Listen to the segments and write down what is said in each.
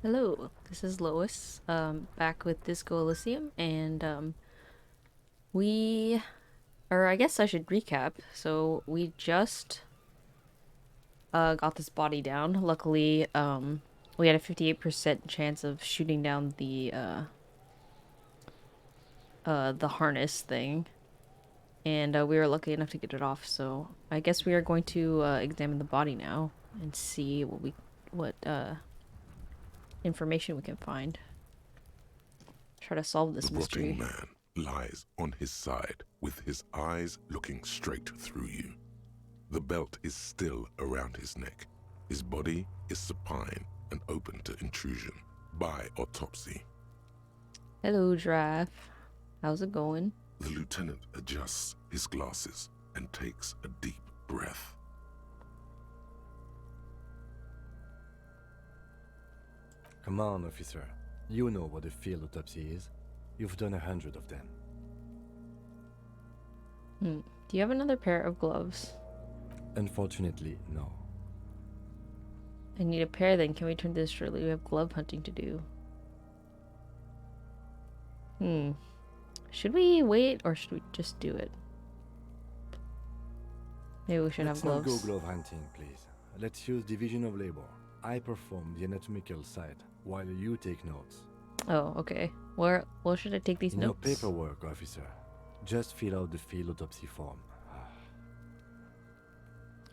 Hello, this is Lois, back with Disco Elysium, and I guess I should recap. So we just got this body down. Luckily, we had a 58% chance of shooting down the harness thing, and we were lucky enough to get it off. So I guess we are going to examine the body now and see what information we can find. Try to solve this mystery. The rotting man lies on his side with his eyes looking straight through you. The belt is still around his neck. His body is supine and open to intrusion by autopsy. Hello, Giraffe. How's it going? The lieutenant adjusts his glasses and takes a deep breath. Come on, officer. You know what a field autopsy is. You've done 100 of them. Do you have another pair of gloves? Unfortunately, no. I need a pair then. Can we turn this shortly? We have glove hunting to do. Should we wait or should we just do it? Maybe we should Let's have not gloves. go glove hunting, please. Let's use division of labor. I perform the anatomical side, while you take notes. Oh, okay. Where should I take these In your notes? paperwork, officer, just fill out the field autopsy form.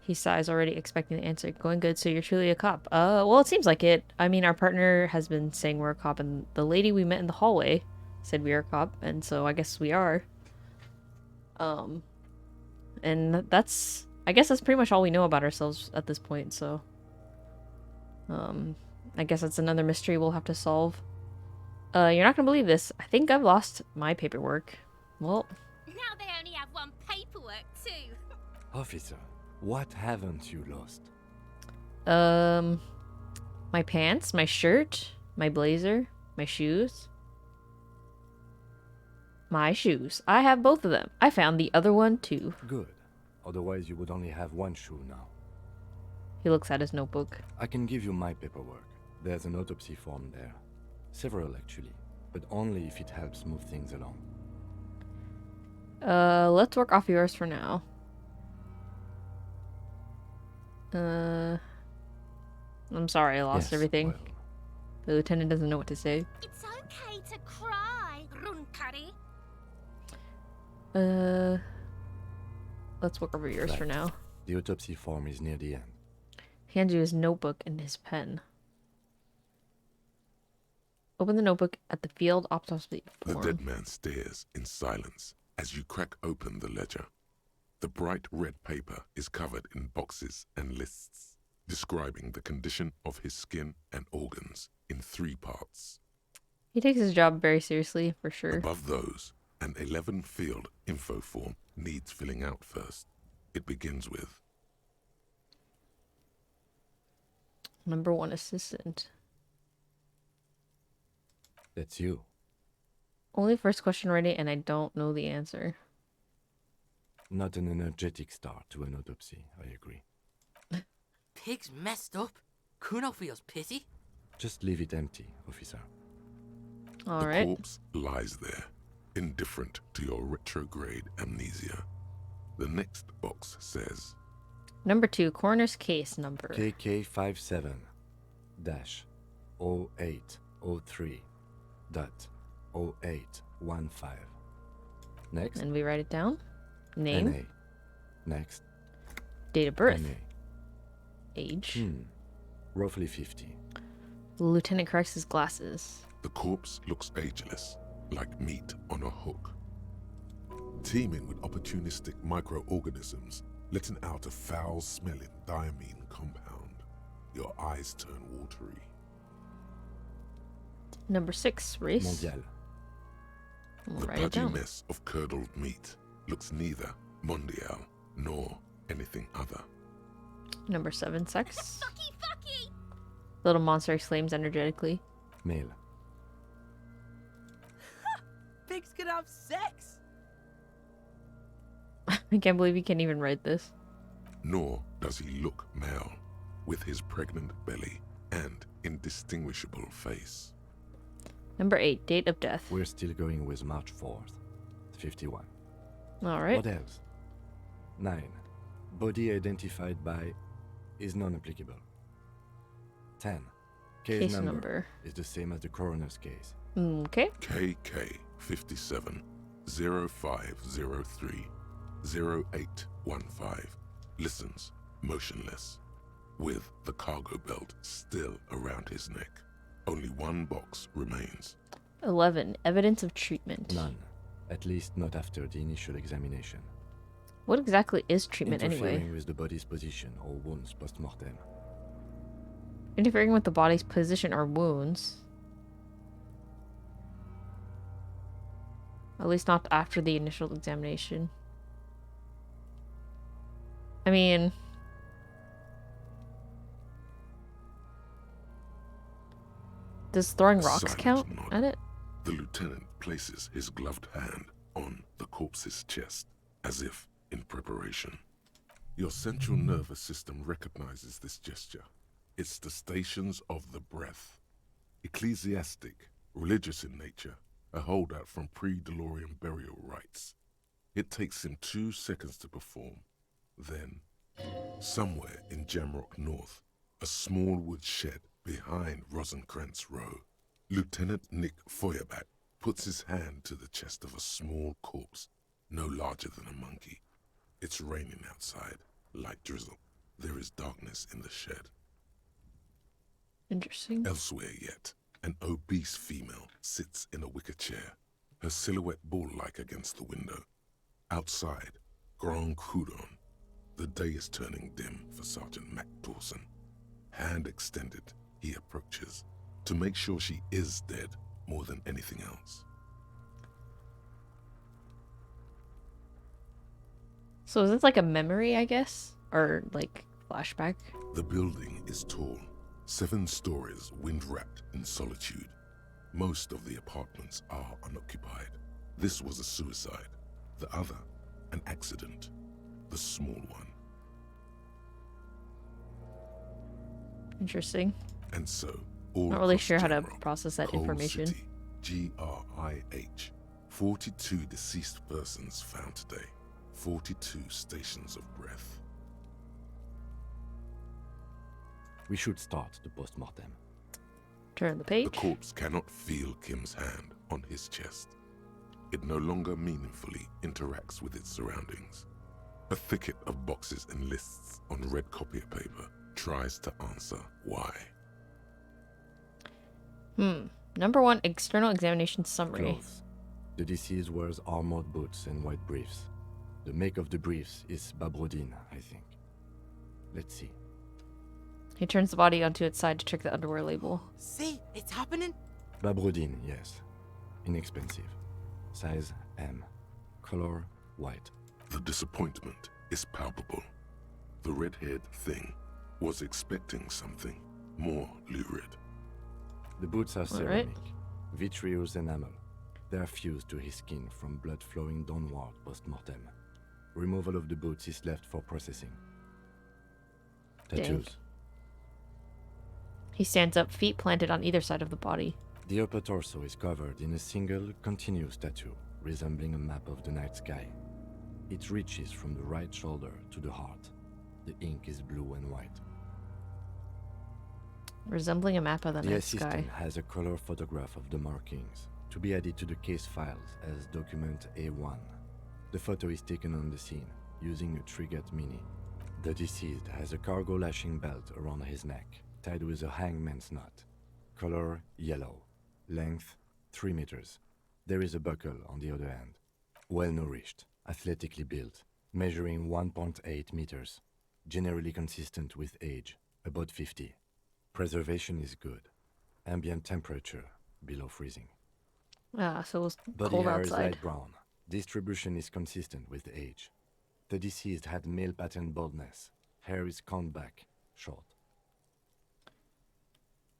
He sighs, already expecting the answer. Going good, so you're truly a cop. Well, it seems like it. I mean, our partner has been saying we're a cop, and the lady we met in the hallway said we are a cop, and so I guess we are. And I guess that's pretty much all we know about ourselves at this point, so. I guess that's another mystery we'll have to solve. You're not gonna believe this. I think I've lost my paperwork. Well, Now they only have one paperwork too. Officer, what haven't you lost? my pants, my shirt, my blazer, my shoes. My shoes. I have both of them. I found the other one too. Good. Otherwise, you would only have one shoe now. He looks at his notebook. I can give you my paperwork. There's an autopsy form there. Several, actually. But only if it helps move things along. Let's work off yours for now. I'm sorry, I lost Yes, everything. well, The lieutenant doesn't know what to say. It's okay to cry, Runkari. Let's work over yours for Right. now. the autopsy form is near the end. He hands you his notebook and his pen. Open the notebook at the field autopsy The form. dead man stares in silence as you crack open the ledger. The bright red paper is covered in boxes and lists, describing the condition of his skin and organs in 3 parts. He takes his job very seriously, for sure. Above those, an 11-field info form needs filling out first. It begins with Number 1 assistant. That's you. Only first question ready, and I don't know the answer. Not an energetic start to an autopsy, I agree. Pig's messed up. Kuno feels pity. Just leave it empty, officer. All the right. corpse lies there, indifferent to your retrograde amnesia. The next box says Number 2, coroner's case number. KK57-0803.0815. Next. And we write it down. Name, NA. Next. date of birth, NA. age. Roughly 50. The lieutenant corrects his glasses. the corpse looks ageless, like meat on a hook. Teeming with opportunistic microorganisms, letting out a foul-smelling diamine compound. Your eyes turn watery. Number 6, race. Mondial. We'll The write it pudgy down. mess of curdled meat looks neither mondial nor anything other. Number 7, sex. Fucky, fucky. Little monster exclaims energetically. Male. Pigs can have sex. I can't believe he can't even write this. Nor does he look male, with his pregnant belly and indistinguishable face. Number 8, date of death. We're still going with March 4th, 51. All right. What else? 9. Body identified by is non-applicable. 10. Case number is the same as the coroner's case. Okay. KK 57 0503 0815 listens motionless, with the cargo belt still around his neck. Only one box remains. 11, evidence of treatment. None. At least not after the initial examination. What exactly is treatment Interfering anyway? with the body's position or wounds post-mortem. Interfering with the body's position or wounds. At least not after the initial examination. I mean... Does throwing rocks Silent count nod. at it? The lieutenant places his gloved hand on the corpse's chest, as if in preparation. Your central nervous system recognizes this gesture. It's the stations of the breath. Ecclesiastic, religious in nature, a holdout from pre-DeLorean burial rites. It takes him 2 seconds to perform. Then, somewhere in Jamrock North, a small wood shed behind Rosencrantz Row, Lieutenant Nick Feuerbach puts his hand to the chest of a small corpse, no larger than a monkey. It's raining outside, light drizzle. There is darkness in the shed. Interesting. Elsewhere yet, an obese female sits in a wicker chair, her silhouette ball-like against the window. Outside, Grand Coudon. The day is turning dim for Sergeant Mac Dawson. Hand extended, he approaches, to make sure she is dead more than anything else. So is this like a memory, I guess? Or like flashback? The building is tall, 7 stories, wind-wrapped in solitude. Most of the apartments are unoccupied. This was a suicide. The other, an accident. The small one. Interesting. And so, all Not really across sure how to Jamrock, process that Coal information. City, GRIH. 42 deceased persons found today. 42 stations of breath. We should start the post-mortem. Turn the The page. corpse cannot feel Kim's hand on his chest. It no longer meaningfully interacts with its surroundings. A thicket of boxes and lists on red copier paper tries to answer why. Number 1, external examination summary. Clothes. The deceased wears armored boots and white briefs. The make of the briefs is Babrodine, I think. Let's see. He turns the body onto its side to check the underwear label. See, it's happening. Babrodine, yes. Inexpensive. Size M. Color white. The disappointment is palpable. The red-haired thing was expecting something more lurid. The boots are All right. ceramic, vitreous enamel. They are fused to his skin from blood flowing downward post-mortem. Removal of the boots is left for processing. Tattoos. Dang. He stands up, feet planted on either side of the body. The upper torso is covered in a single, continuous tattoo, resembling a map of the night sky. It reaches from the right shoulder to the heart. The ink is blue and white. Resembling a map of the The night assistant sky. has a color photograph of the markings, to be added to the case files as document A1. The photo is taken on the scene, using a Trigat Mini. The deceased has a cargo lashing belt around his neck, tied with a hangman's knot. Color yellow. Length 3 meters. There is a buckle on the other end. Well nourished, athletically built, measuring 1.8 meters. Generally consistent with age, about 50. Preservation is good. Ambient temperature below freezing. So it was Body cold hair is outside. light brown. Distribution is consistent with age. The deceased had male pattern baldness. Hair is combed back, short.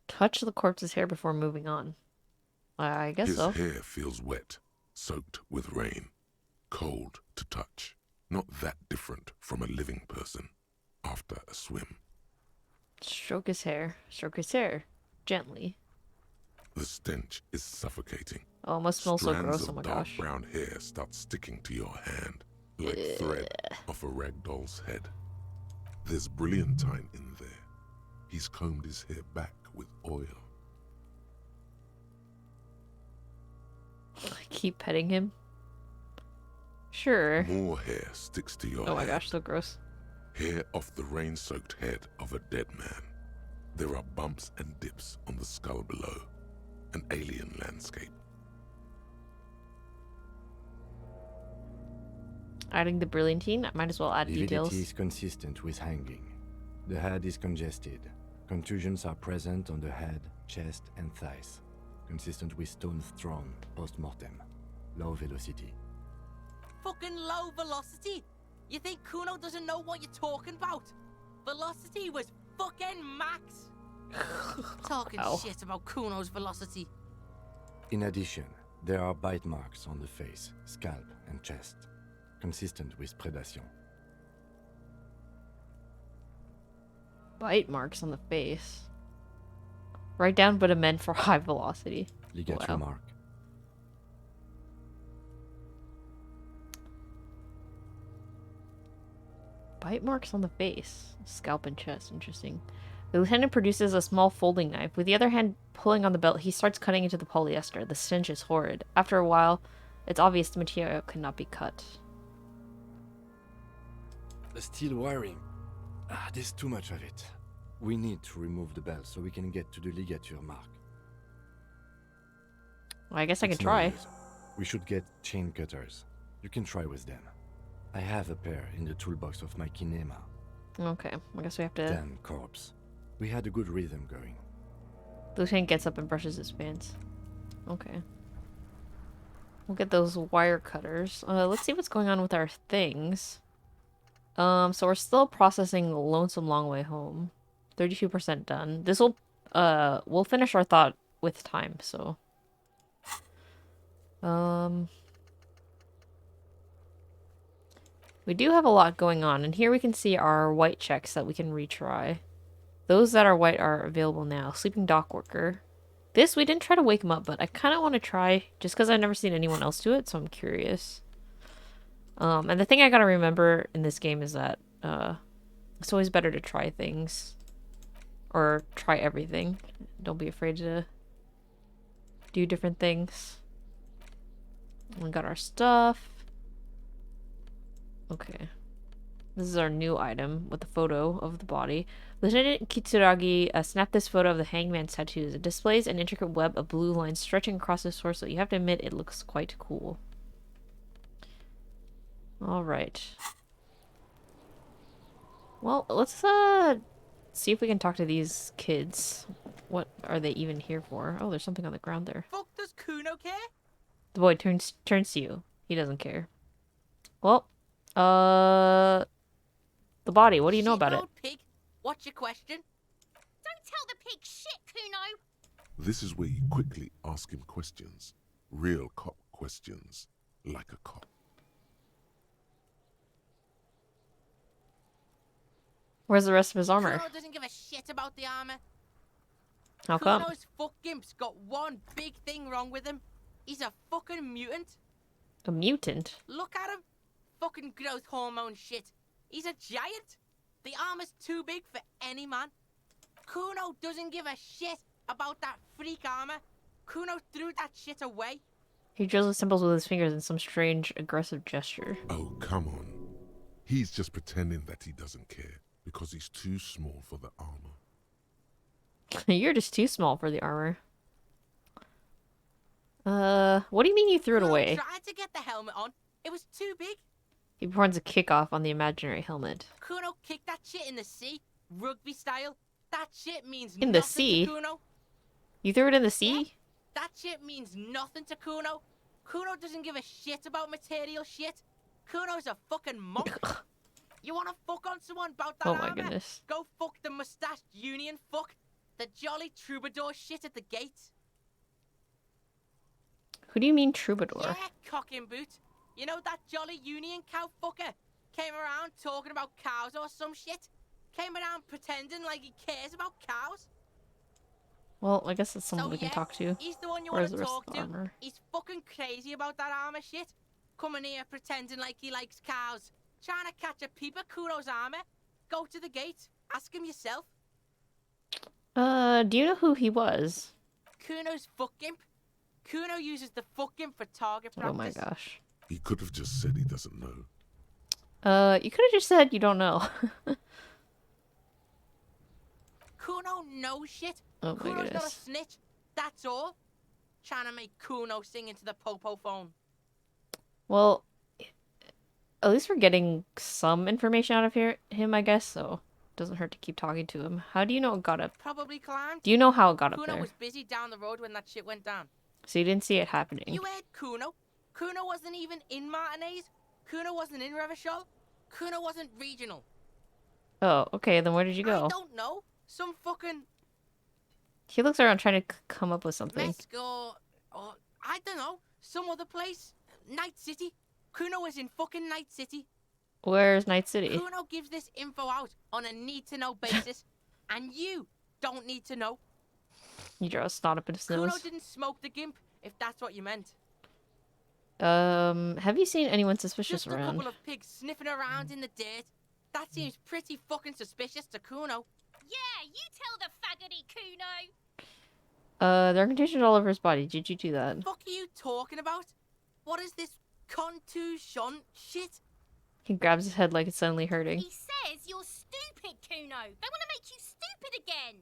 Touch the corpse's hair before moving on. I guess His so. hair feels wet, soaked with rain, cold to touch. Not that different from a living person after a swim. Stroke his hair. Stroke his hair. Gently. The stench is suffocating. Oh, it must smell so Strands gross. Oh of my dark gosh. brown hair start sticking to your hand, like thread off a ragdoll's head. There's brilliantine in there. He's combed his hair back with oil. Keep petting him. Sure. More hair sticks to your Oh my hand. gosh, so gross. Hair off the rain-soaked head of a dead man. There are bumps and dips on the skull below. An alien landscape. Adding the brilliantine, I might as well add Lividity details. is consistent with hanging. The head is congested. Contusions are present on the head, chest, and thighs. Consistent with stones thrown post-mortem. Low velocity. Fucking low velocity? You think Kuno doesn't know what you're talking about? Velocity was fucking max. Talking Ow. shit about Kuno's velocity. In addition, there are bite marks on the face, scalp, and chest. Consistent with predation. Bite marks on the face. Write down but amend for high velocity. Ligature Wow. mark. Bite marks on the face. Scalp and chest. Interesting. The lieutenant produces a small folding knife. With the other hand pulling on the belt, he starts cutting into the polyester. The stench is horrid. After a while, it's obvious the material cannot be cut. The steel wiring. There's too much of it. We need to remove the belt so we can get to the ligature mark. Well, I guess I It's can no try. use. We should get chain cutters. You can try with them. I have a pair in the toolbox of my kinema. Okay, I guess we have to... Damn corpse. We had a good rhythm going. The lieutenant gets up and brushes his pants. Okay. We'll get those wire cutters. Let's see what's going on with our things. So we're still processing Lonesome Long Way Home. 32% done. This will, we'll finish our thought with time, so. We do have a lot going on, and here we can see our white checks that we can retry. Those that are white are available now. Sleeping dock worker. This, we didn't try to wake him up, but I kind of want to try, just because I've never seen anyone else do it, so I'm curious. And the thing I gotta remember in this game is that, it's always better to try things. Or try everything. Don't be afraid to do different things. We got our stuff. Okay. This is our new item with the photo of the body. Lieutenant Kitsuragi snapped this photo of the hangman's tattoos. It displays an intricate web of blue lines stretching across his torso. You have to admit, it looks quite cool. Alright. Well, let's see if we can talk to these kids. What are they even here for? Oh, there's something on the ground there. Fuck does Kuno care? The boy turns to you. He doesn't care. Well, the body. What do you know about it? Shit-old pig. What's your question? Don't tell the pig shit, Kuno. This is where you quickly ask him questions. Real cop questions. Like a cop. Where's the rest of his armor? Kuno doesn't give a shit about the armor. How come? Kuno's fuck gimp's got one big thing wrong with him. He's a fucking mutant. A mutant? Look at him. Fucking growth hormone shit. He's a giant. The armor's too big for any man. Kuno doesn't give a shit about that freak armor. Kuno threw that shit away. He drills the symbols with his fingers in some strange, aggressive gesture. Oh, come on. He's just pretending that he doesn't care because he's too small for the armor. You're just too small for the armor. What do you mean you threw it Kuno away? tried to get the helmet on. It was too big. He performs a kickoff on the imaginary helmet. Kuno kicked that shit in the sea, rugby style. That shit means In the nothing sea? to Kuno. You threw it in the sea? That shit means nothing to Kuno. Kuno doesn't give a shit about material shit. Kuno's a fucking monk. You wanna fuck on someone about that Oh my armor? goodness. Go fuck the mustached union fuck. The jolly troubadour shit at the gate. Who do you mean troubadour? Yeah, cock in boot. You know that jolly union cow fucker? Came around talking about cows or some shit? Came around pretending like he cares about cows? Well, I guess that's someone So we can yeah, talk to. he's the one you Where's want the to rest of talk the to. armor? He's fucking crazy about that armor shit. Coming here pretending like he likes cows. Trying to catch a peep at Kuno's armor. Go to the gate. Ask him yourself. Do you know who he was? Kuno's fuck gimp. Kuno uses the fuck gimp for target practice. Oh my gosh. He could have just said he doesn't know. You could have just said you don't know. Kuno knows shit. Oh my Kuno's not a goodness. snitch. That's all. Trying to make Kuno sing into the popo phone. Well, at least we're getting some information out of him, I guess, so it doesn't hurt to keep talking to him. How do you know it got up? Probably climbed. Do you know how it got up Kuno there? was busy down the road when that shit went down. So you didn't see it happening. You heard Kuno. Kuno wasn't even in Martinez. Kuno wasn't in Revachol. Kuno wasn't regional. Oh, okay, then where did you I go? don't know. Some fucking He looks around trying to come up with something. Mesk or I don't know. Some other place. Night City. Kuno was in fucking Night City. Where's Night City? Kuno gives this info out on a need-to-know basis. And you don't need to know. You draw a snot up in his Kuno nose. didn't smoke the gimp, if that's what you meant. Have you seen anyone suspicious Just a around? couple of pigs sniffing around in the dirt. That seems pretty fucking suspicious to Kuno. Yeah, you tell the faggoty Kuno. There are contusions all over his body. Did you do that? Fuck are you talking about? What is this contusion shit? He grabs his head like it's suddenly hurting. He says you're stupid, Kuno. They want to make you stupid again.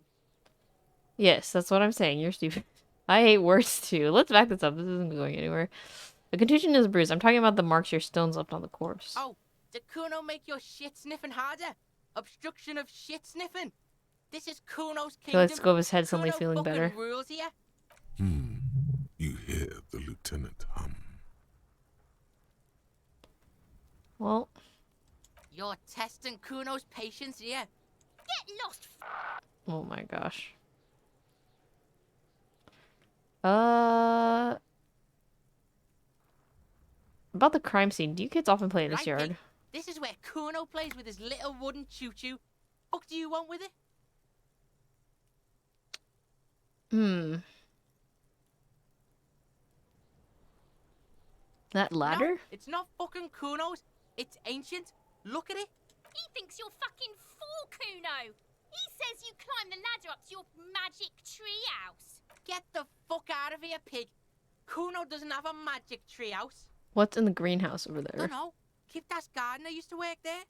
Yes, that's what I'm saying. You're stupid. I hate words too. Let's back this up. This isn't going anywhere. A contusion is a bruise. I'm talking about the marks your stones left on the corpse. Oh, did Kuno make your shit sniffing harder? Obstruction of shit sniffing. This is Kuno's He kingdom. lets go of his head, suddenly Kuno feeling fucking better. rules here. You hear the lieutenant hum. Well, You're testing Kuno's patience here. Get lost. oh my gosh. About the crime scene. Do you kids often play in this Right, yard? Pig? This is where Kuno plays with his little wooden choo-choo. What do you want with it? That ladder? No, it's not fucking Kuno's. It's ancient. Look at it. He thinks you're fucking fool, Kuno. He says you climb the ladder up to your magic tree house. Get the fuck out of here, pig. Kuno doesn't have a magic tree house. What's in the greenhouse over there? Don't know. Kiptas gardener used to work there.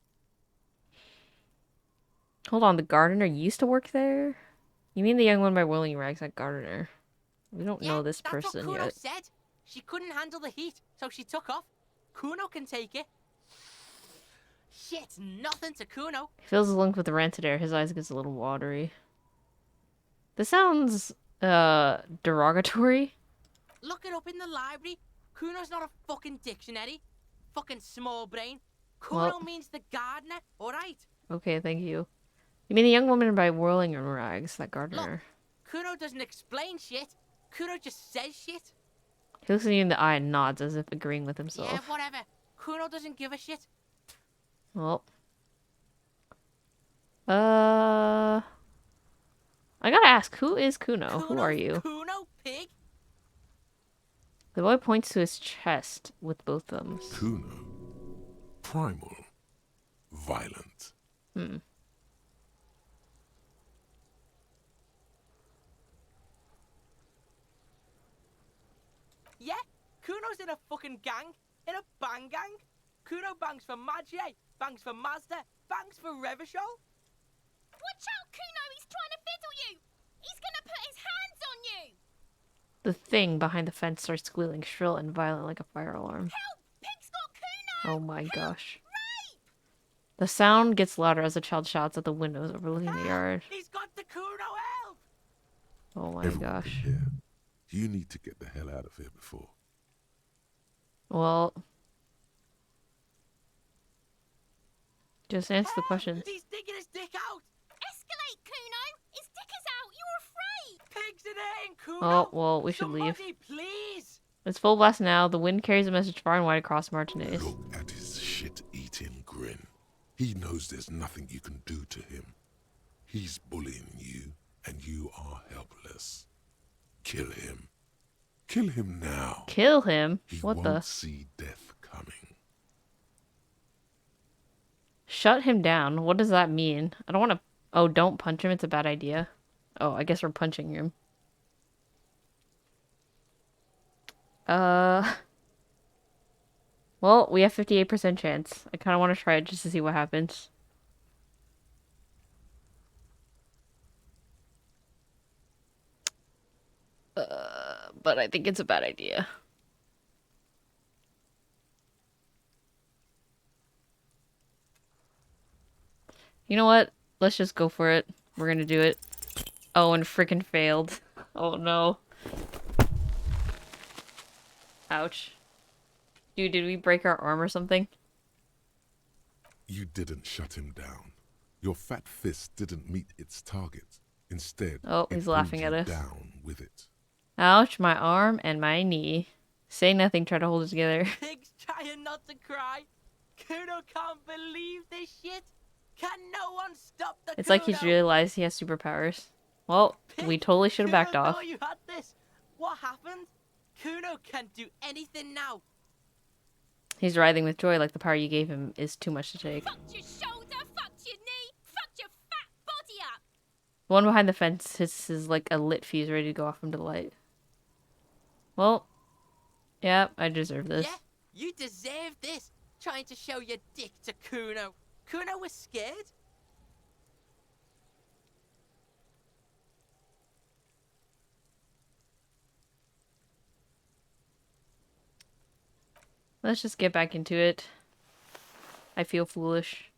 Hold on, the gardener used to work there? You mean the young one by Whirling Rags, that gardener? We don't know this that's person what Kuno yet. said. She couldn't handle the heat, so she took off. Kuno can take it. Shit's nothing to Kuno. He fills his lungs with the rancid air. His eyes gets a little watery. This sounds, derogatory. Look it up in the library. Kuno's not a fucking dictionary. Fucking small brain. Kuno Well- means the gardener, alright? Okay, thank you. You mean the young woman by Whirling Rags, that Look, gardener? Kuno doesn't explain shit. Kuno just says shit. He looks at you in the eye and nods as if agreeing with Yeah, himself. whatever. Kuno doesn't give a shit. Well. I gotta ask, who is Kuno? Who are Kuno's you? Kuno, pig? The boy points to his chest with both thumbs. Kuno. Primal. Violent. Yeah, Kuno's in a fucking gang. In a bang gang. Kuno bangs for Magie, bangs for Mazda, bangs for Revachol. Watch out, Kuno. He's trying to fiddle you. He's gonna put his hands on you. The thing behind the fence starts squealing, shrill and violent like a fire alarm. Help! Pig's got Kuno. Oh my gosh. Rape! The sound gets louder as the child shouts at the windows overlooking the yard. He's got the Kuno help! Oh my Everyone gosh. can hear. You need to get the hell out of here before. Well, just answer the questions. He's digging his dick out! Escalate, Kuno. His dick is out. You're afraid. Pigs in there, Kuno! Oh, well, we should leave. Somebody, please! It's full blast now. The wind carries a message far and wide across Martinez. Look at his shit-eating grin. He knows there's nothing you can do to him. He's bullying you. and you are helpless. Kill him. Kill him now. Kill him? He What won't the? see death coming. Shut him down. What does that mean? I don't want to... Oh, don't punch him. It's a bad idea. Oh, I guess we're punching him. Well, we have 58% chance. I kind of want to try it just to see what happens. But I think it's a bad idea. You know what? Let's just go for it. We're gonna do it. Oh, and freaking failed. Oh no. Ouch. Dude, did we break our arm or something? You didn't shut him down. Your fat fist didn't meet its target. Instead, Oh, it he's pulled laughing at you us. down with it. Ouch, my arm and my knee. Say nothing, try to hold it together. Pig's trying not to cry. Kuno can't believe this shit. Can no one stop the It's like he's realized he has superpowers. Well, we totally should have backed off. Kuno, you had this. What happened? Kuno can't do anything now. He's writhing with joy like the power you gave him is too much to take. Fucked your shoulder, fucked your knee, fucked your fat body up. The one behind the fence is like a lit fuse ready to go off into the light. Well, yeah, I deserve this. Yeah, you deserve this. Trying to show your dick to Kuno. Kuno was scared. Let's just get back into it. I feel foolish.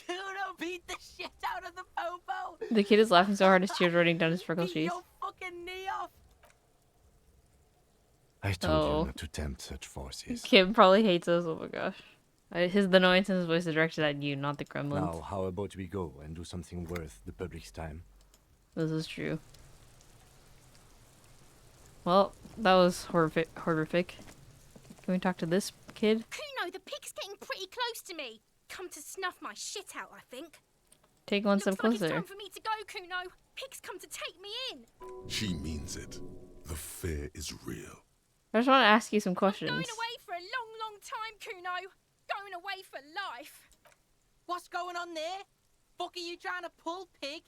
Kuno beat the shit out of the popo. The kid is laughing so hard his tears running down his freckled Beat cheeks. your fucking knee off. I told Oh. you not to tempt such forces. Kid probably hates us. Oh my gosh. The annoyance in his voice is directed at you, not the gremlins. Now, how about we go and do something worth the public's time? This is true. Well, that was horrific. Can we talk to this kid? Kuno, the pig's getting pretty close to me. Come to snuff my shit out, I think. Take one step Looks like it's closer. time for me to go, Kuno. Pig's come to take me in. She means it. The fear is real. I just want to ask you some Going questions. away for a long, long time, Kuno. Going away for life. What's going on there? Fuck are you trying to pull, pig?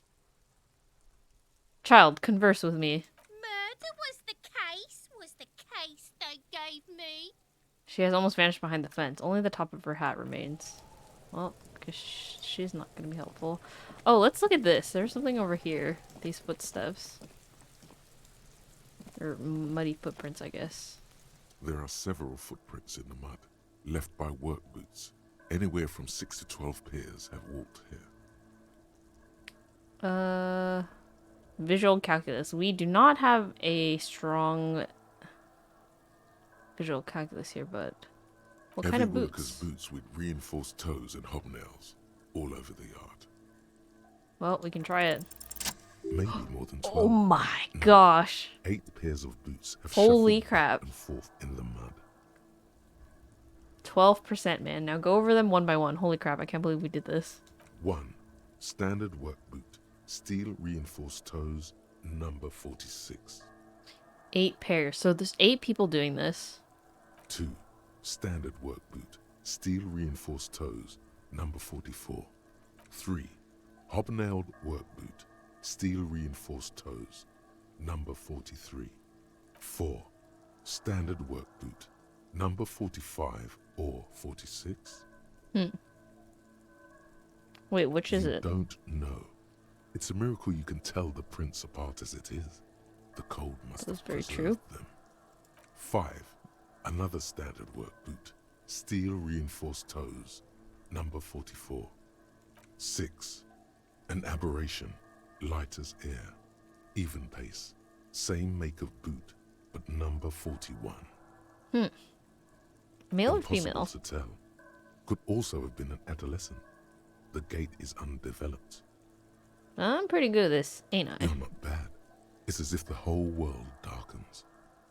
Child, converse with me. Murder was the case they gave me. She has almost vanished behind the fence. Only the top of her hat remains. Well, because she's not going to be helpful. Oh, let's look at this. There's something over here. These footsteps. Or muddy footprints, I guess. There are several footprints in the mud, left by work boots. Anywhere from 6 to 12 pairs have walked here. Visual calculus. We do not have a strong visual calculus here, but what kind Every of worker's boots? boots with reinforced toes and hobnails all over the yard. Well, we can try it. Maybe more than 12. Oh my gosh. 8 pairs of boots have Holy shuffled crap. back and forth in the mud. 12%, man. Now go over them one by one. Holy crap, I can't believe we did this. 1. Standard work boot, steel reinforced toes, number 46. 8 pairs. So there's 8 people doing this. 2. Standard work boot, steel reinforced toes, number 44. 3. Hobnailed work boot, steel reinforced toes, number 43. 4. Standard work boot, number 45 or 46. Wait, which is You it? don't know. It's a miracle you can tell the prints apart as it is. The cold must That's have very preserved true. them. 5. Another standard work boot, steel reinforced toes, number 44. 6. An aberration, light as air, even pace, same make of boot, but number 41. Male or Impossible female? to tell. Could also have been an adolescent. The gate is undeveloped. I'm pretty good at this, ain't I? You're not bad. It's as if the whole world darkens.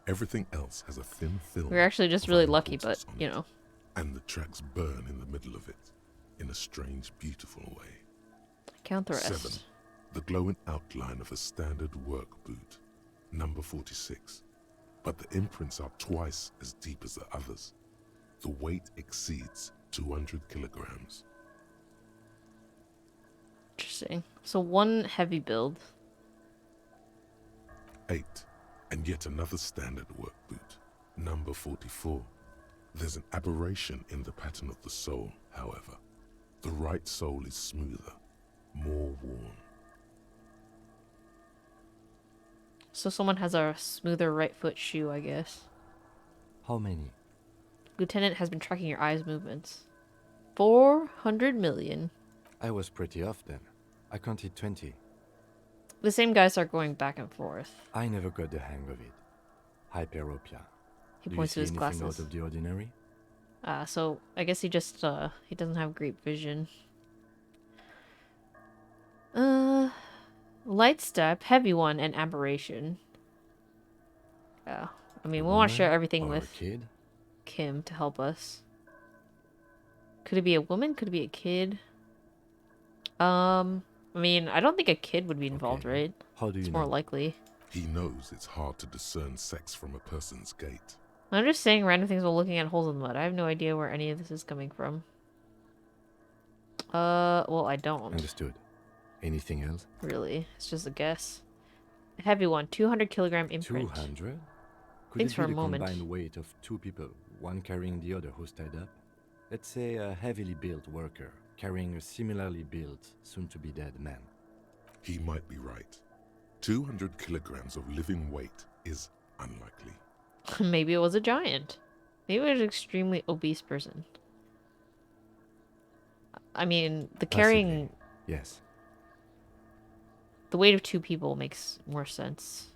Everything else has a thin film. We're actually just of really lucky, but, unimportance on you it. know. And the tracks burn in the middle of it, in a strange, beautiful way. Count the rest. 7. The glowing outline of a standard work boot, number 46. But the imprints are twice as deep as the others. The weight exceeds 200 kilograms. Interesting. So one heavy build. 8. And yet another standard work boot, number 44. There's an aberration in the pattern of the sole, however. The right sole is smoother, more worn. So someone has a smoother right foot shoe, I guess. How many? Lieutenant has been tracking your eyes' movements. 400 million. I was pretty off then. I counted 20. The same guys are going back and forth. I never got the hang of it. Hyperopia. He Do points to you his see anything glasses. out of the ordinary? So I guess he just he doesn't have great vision. Light step, heavy one, and aberration. Yeah. I mean, we want to share everything Or with a kid? Kim to help us. Could it be a woman? Could it be a kid? I mean, I don't think a kid would be involved, Okay. right? How do you It's know? more likely. He knows it's hard to discern sex from a person's gait. I'm just saying random things while looking at holes in the mud. I have no idea where any of this is coming from. Well, I don't. Understood. Anything else? Really. It's just a guess. A heavy one, 200 kilogram imprint. 200? Could Thanks it for be a the moment. combined weight of two people, one carrying the other who's tied up? Let's say a heavily built worker carrying a similarly built, soon-to-be-dead man. He might be right. 200 kilograms of living weight is unlikely. Maybe it was a giant. Maybe it was an extremely obese person. I mean, the carrying... Possibly. Yes. The weight of two people makes more sense.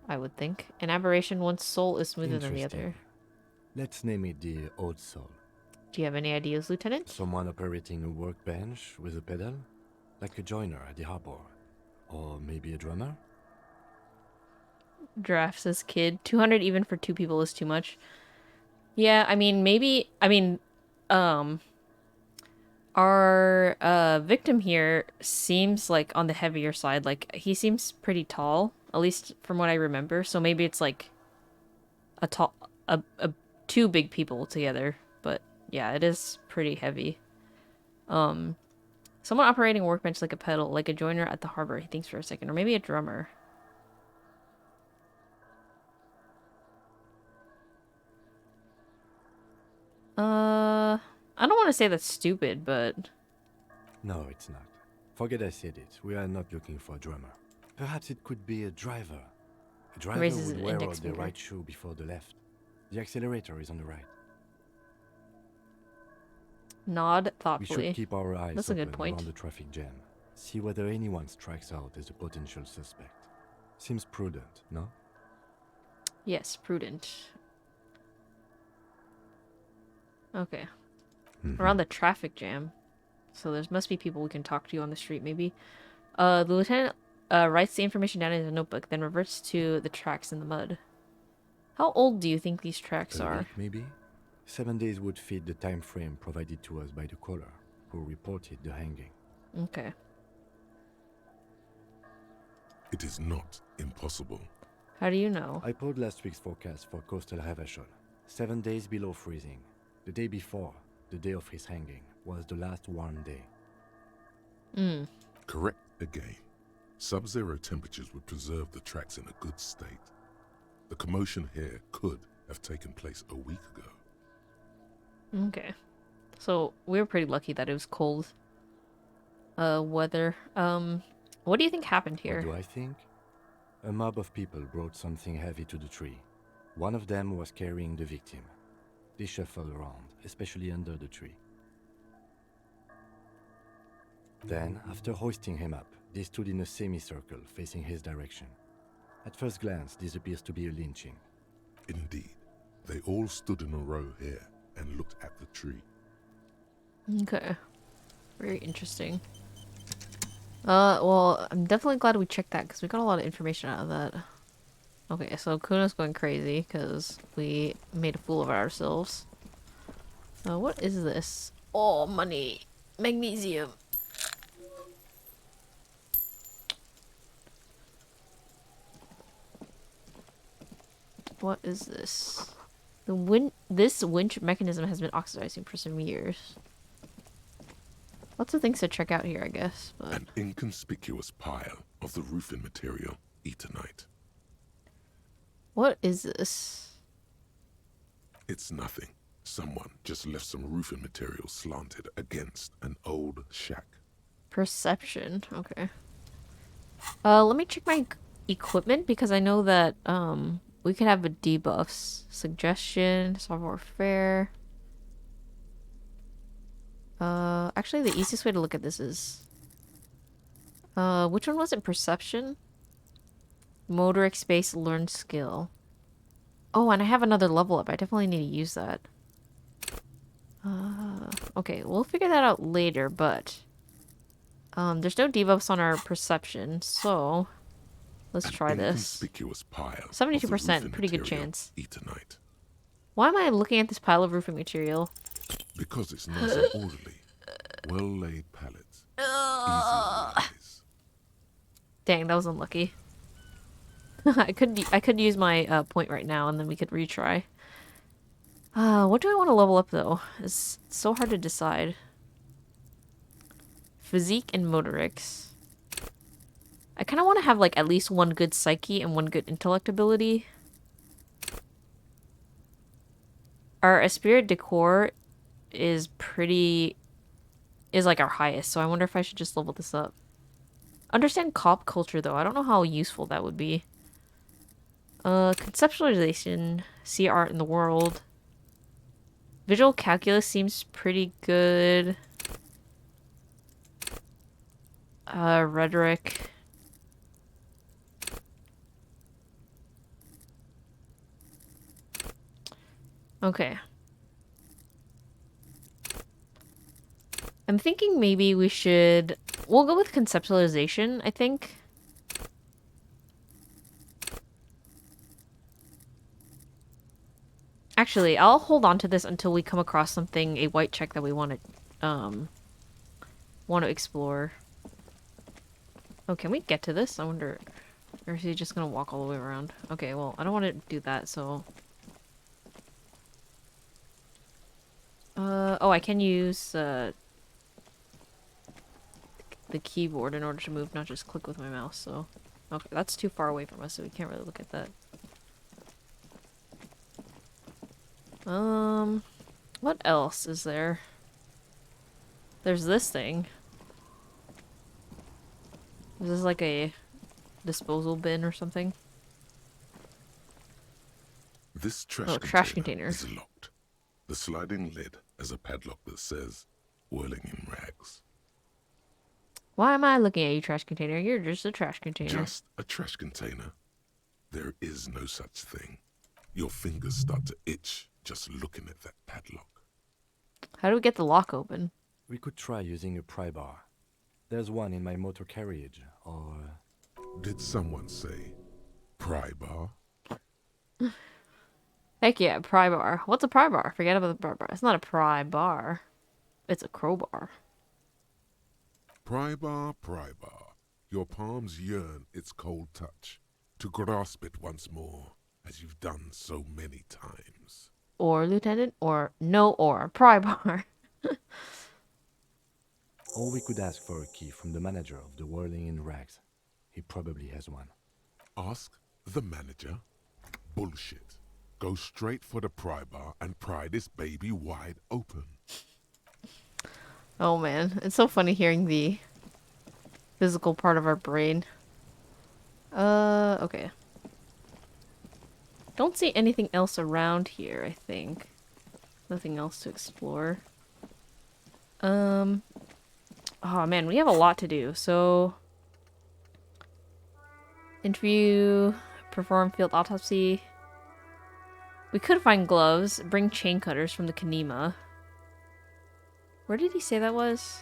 I would think. An aberration, one's soul is smoother than the other. Interesting. Let's name it the old soul. Do you have any ideas, Lieutenant? Someone operating a workbench with a pedal? Like a joiner at the harbor. Or maybe a drummer? Giraffe says kid. 200 even for two people is too much. Yeah, I mean, maybe... I mean, our victim here seems like on the heavier side. Like, he seems pretty tall, at least from what I remember. So maybe it's like a two big people together. But yeah, it is pretty heavy. Someone operating a workbench like a pedal, like a joiner at the harbor, he thinks for a second. Or maybe a drummer. I don't want to say that's stupid, but... No, it's not. Forget I said it. We are not looking for a drummer. Perhaps it could be a driver. A driver Raises would an wear index out the finger. right shoe before the left. The accelerator is on the right. Nod We thoughtfully. should keep our eyes That's a open good point. around the traffic jam. See whether anyone strikes out as a potential suspect. Seems prudent, no? Yes, prudent. Okay. Mhm. Around the traffic jam. So there must be people we can talk to on the street, maybe. The lieutenant writes the information down in a notebook, then reverts to the tracks in the mud. How old do you think these tracks A are? week, maybe? 7 days would fit the time frame provided to us by the caller, who reported the hanging. Okay. It is not impossible. How do you know? I pulled last week's forecast for coastal Havashol. 7 days below freezing. The day before, the day of his hanging, was the last warm day. Correct again. Sub-zero temperatures would preserve the tracks in a good state. The commotion here could have taken place a week ago. Okay. So we were pretty lucky that it was cold weather. What do you think happened here? What do I think? A mob of people brought something heavy to the tree. One of them was carrying the victim. They shuffled around, especially under the tree. Then, after hoisting him up, they stood in a semicircle facing his direction. At first glance, this appears to be a lynching. Indeed, they all stood in a row here and looked at the tree. Okay. Very interesting. Well, I'm definitely glad we checked that because we got a lot of information out of that. Okay, so Kuno's going crazy because we made a fool of ourselves. What is this? Oh, money. Magnesium. What is this? This winch mechanism has been oxidizing for some years. Lots of things to check out here, I guess. But An inconspicuous pile of the roofing material, Eternite. what is this? It's nothing. Someone just left some roofing material slanted against an old shack. Perception. Okay. Let me check my equipment because I know that we can have a debuffs. Suggestion, software fair. Actually the easiest way to look at this is which one was it? Perception? Motoric space learned skill. Oh, and I have another level up. I definitely need to use that. Okay, we'll figure that out later, but there's no debuffs on our perception, so let's try An this. inconspicuous pile. 72%, pretty good chance. Eternite. Why am I looking at this pile of roofing material? Because it's nice and orderly. Well-laid pallets. Easy release. Dang, that was unlucky. I could use my point right now, and then we could retry. What do I want to level up though? It's so hard to decide. Physique and motorics. I kind of want to have like at least one good psyche and one good intellect ability. Our esprit decor is like our highest, so I wonder if I should just level this up. Understand cop culture though. I don't know how useful that would be. Conceptualization, see art in the world. Visual calculus seems pretty good. Rhetoric. Okay. I'm thinking maybe we'll go with conceptualization, I think. Actually, I'll hold on to this until we come across something, a white check that we want to explore. Oh, can we get to this? I wonder. Or is he just gonna walk all the way around? Okay, well, I don't want to do that, so... oh, I can use, the keyboard in order to move, not just click with my mouse, so... Okay, that's too far away from us, so we can't really look at that. What else is there? There's this thing. Is this like a disposal bin or something? This trash trash container container. is locked. The sliding lid has a padlock that says, "Whirling in rags." Why am I looking at you, trash container? You're just a trash container. Just a trash container. There is no such thing. Your fingers start to itch just looking at that padlock. How do we get the lock open? We could try using a pry bar. There's one in my motor carriage, or... Did someone say pry bar? Heck yeah, pry bar. What's a pry bar? Forget about the pry bar. It's not a pry bar. It's a crowbar. Pry bar, pry bar. Your palms yearn its cold touch, to grasp it once more, as you've done so many times. Or, Lieutenant, or no or. Pry bar. Or we could ask for a key from the manager of the Whirling in Rags. He probably has one. Ask the manager? Bullshit. Go straight for the pry bar and pry this baby wide open. Oh man, it's so funny hearing the physical part of our brain. Okay. Don't see anything else around here, I think. Nothing else to explore. Oh man, we have a lot to do, so... Interview, perform field autopsy. We could find gloves, bring chain cutters from the Kanema. Where did he say that was?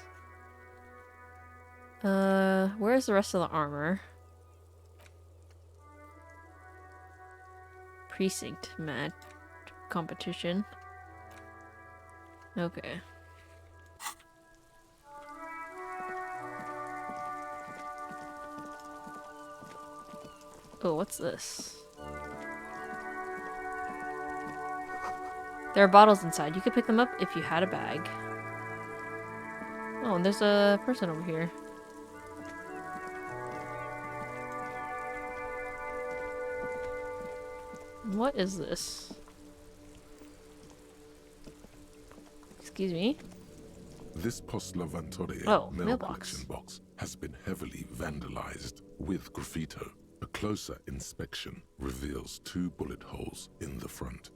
Where's the rest of the armor? Precinct match competition. Okay. Oh, what's this? There are bottles inside. You could pick them up if you had a bag. Oh, and there's a person over here. What is this? Excuse me? This Postla Vantoria Oh, mail mailbox. collection box has been heavily vandalized with graffito. A closer inspection reveals 2 bullet holes in the front.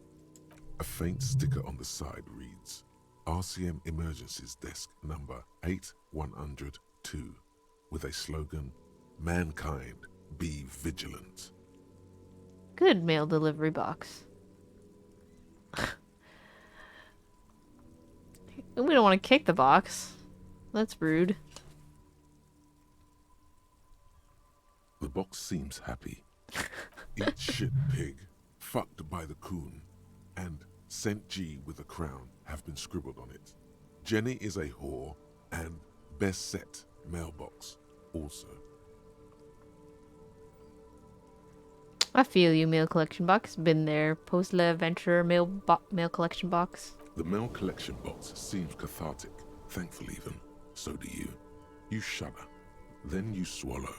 A faint sticker on the side reads, RCM Emergencies Desk number 8102, with a slogan, Mankind, be vigilant. Good mail delivery box. We don't want to kick the box. That's rude. The box seems happy. Eat shit, pig, fucked by the coon, and St. G with a crown have been scribbled on it. Jenny is a whore, and best set mailbox also. I feel you, mail collection box. Been there. Postla Venture mail collection box. The mail collection box seems cathartic, thankful even. So do you. You shudder, then you swallow,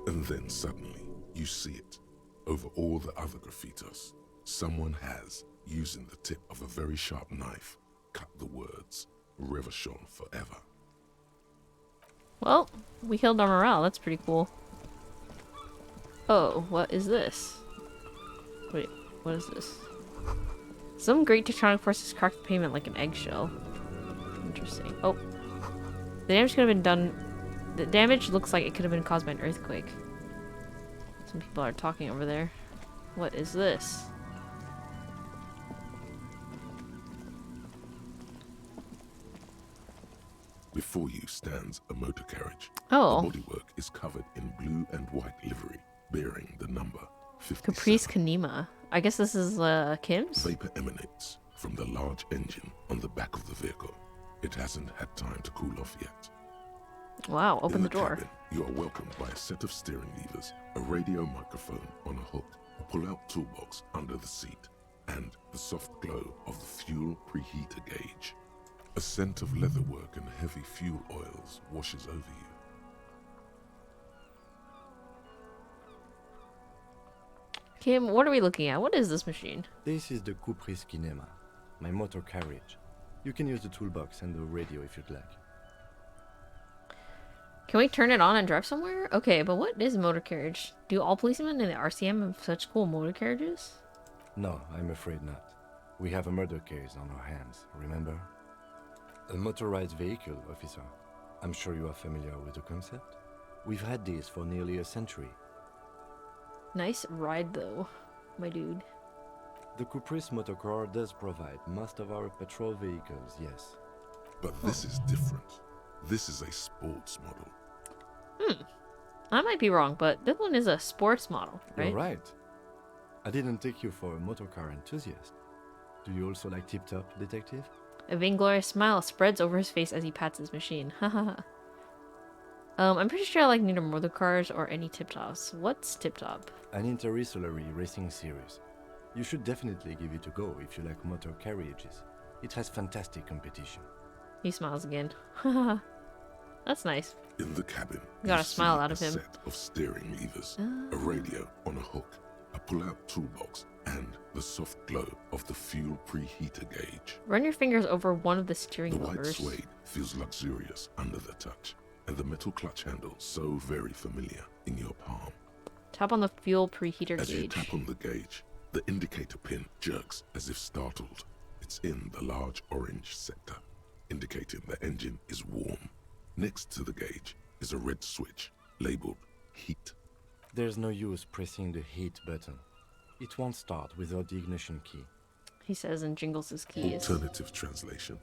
and then suddenly you see it. Over all the other graffitos, someone has, using the tip of a very sharp knife, cut the words, Revachon forever. Well, we healed our morale. That's pretty cool. Oh, what is this? Wait, what is this? Some great tectonic forces cracked the pavement like an eggshell. Interesting. Oh. The damage could have been done... The damage looks like it could have been caused by an earthquake. Some people are talking over there. What is this? Before you stands a motor carriage. Oh. The bodywork is covered in blue and white livery, bearing the number 57. Caprice Kanema. I guess this is Kim's? Vapor emanates from the large engine on the back of the vehicle. It hasn't had time to cool off yet. Wow, open In the door. Cabin, you are welcomed by a set of steering levers, a radio microphone on a hook, a pull-out toolbox under the seat, and the soft glow of the fuel preheater gauge. A scent of leatherwork and heavy fuel oils washes over you. Kim, what are we looking at? What is this machine? This is the Caprice Kinema, my motor carriage. You can use the toolbox and the radio if you'd like. Can we turn it on and drive somewhere? Okay, but what is a motor carriage? Do all policemen in the RCM have such cool motor carriages? No, I'm afraid not. We have a murder case on our hands, remember? A motorized vehicle, officer. I'm sure you are familiar with the concept. We've had these for nearly a century. Nice ride, though, my dude. The Caprice motorcar does provide most of our patrol vehicles, yes. But this is different. This is a sports model. I might be wrong, but this one is a sports model, right? You're right. I didn't take you for a motorcar enthusiast. Do you also like Tip Top, detective? A vainglorious smile spreads over his face as he pats his machine. Haha. I'm pretty sure I like neither motor cars or any tip-tops. What's tip-top? An interstellary racing series. You should definitely give it a go if you like motor carriages. It has fantastic competition. He smiles again. Haha. That's nice. In the cabin, You got you a smile see out of a him. set of steering levers, a radio on a hook, a pull-out toolbox, and the soft glow of the fuel preheater gauge. Run your fingers over one of the steering The white levers. suede feels luxurious under the touch, and the metal clutch handle so very familiar in your palm. Tap on the fuel preheater As you gauge. tap on the gauge, the indicator pin jerks as if startled. It's in the large orange sector, indicating the engine is warm. Next to the gauge is a red switch labeled heat. There's no use pressing the heat button. It won't start without the ignition key. He says and jingles his keys. Alternative translation.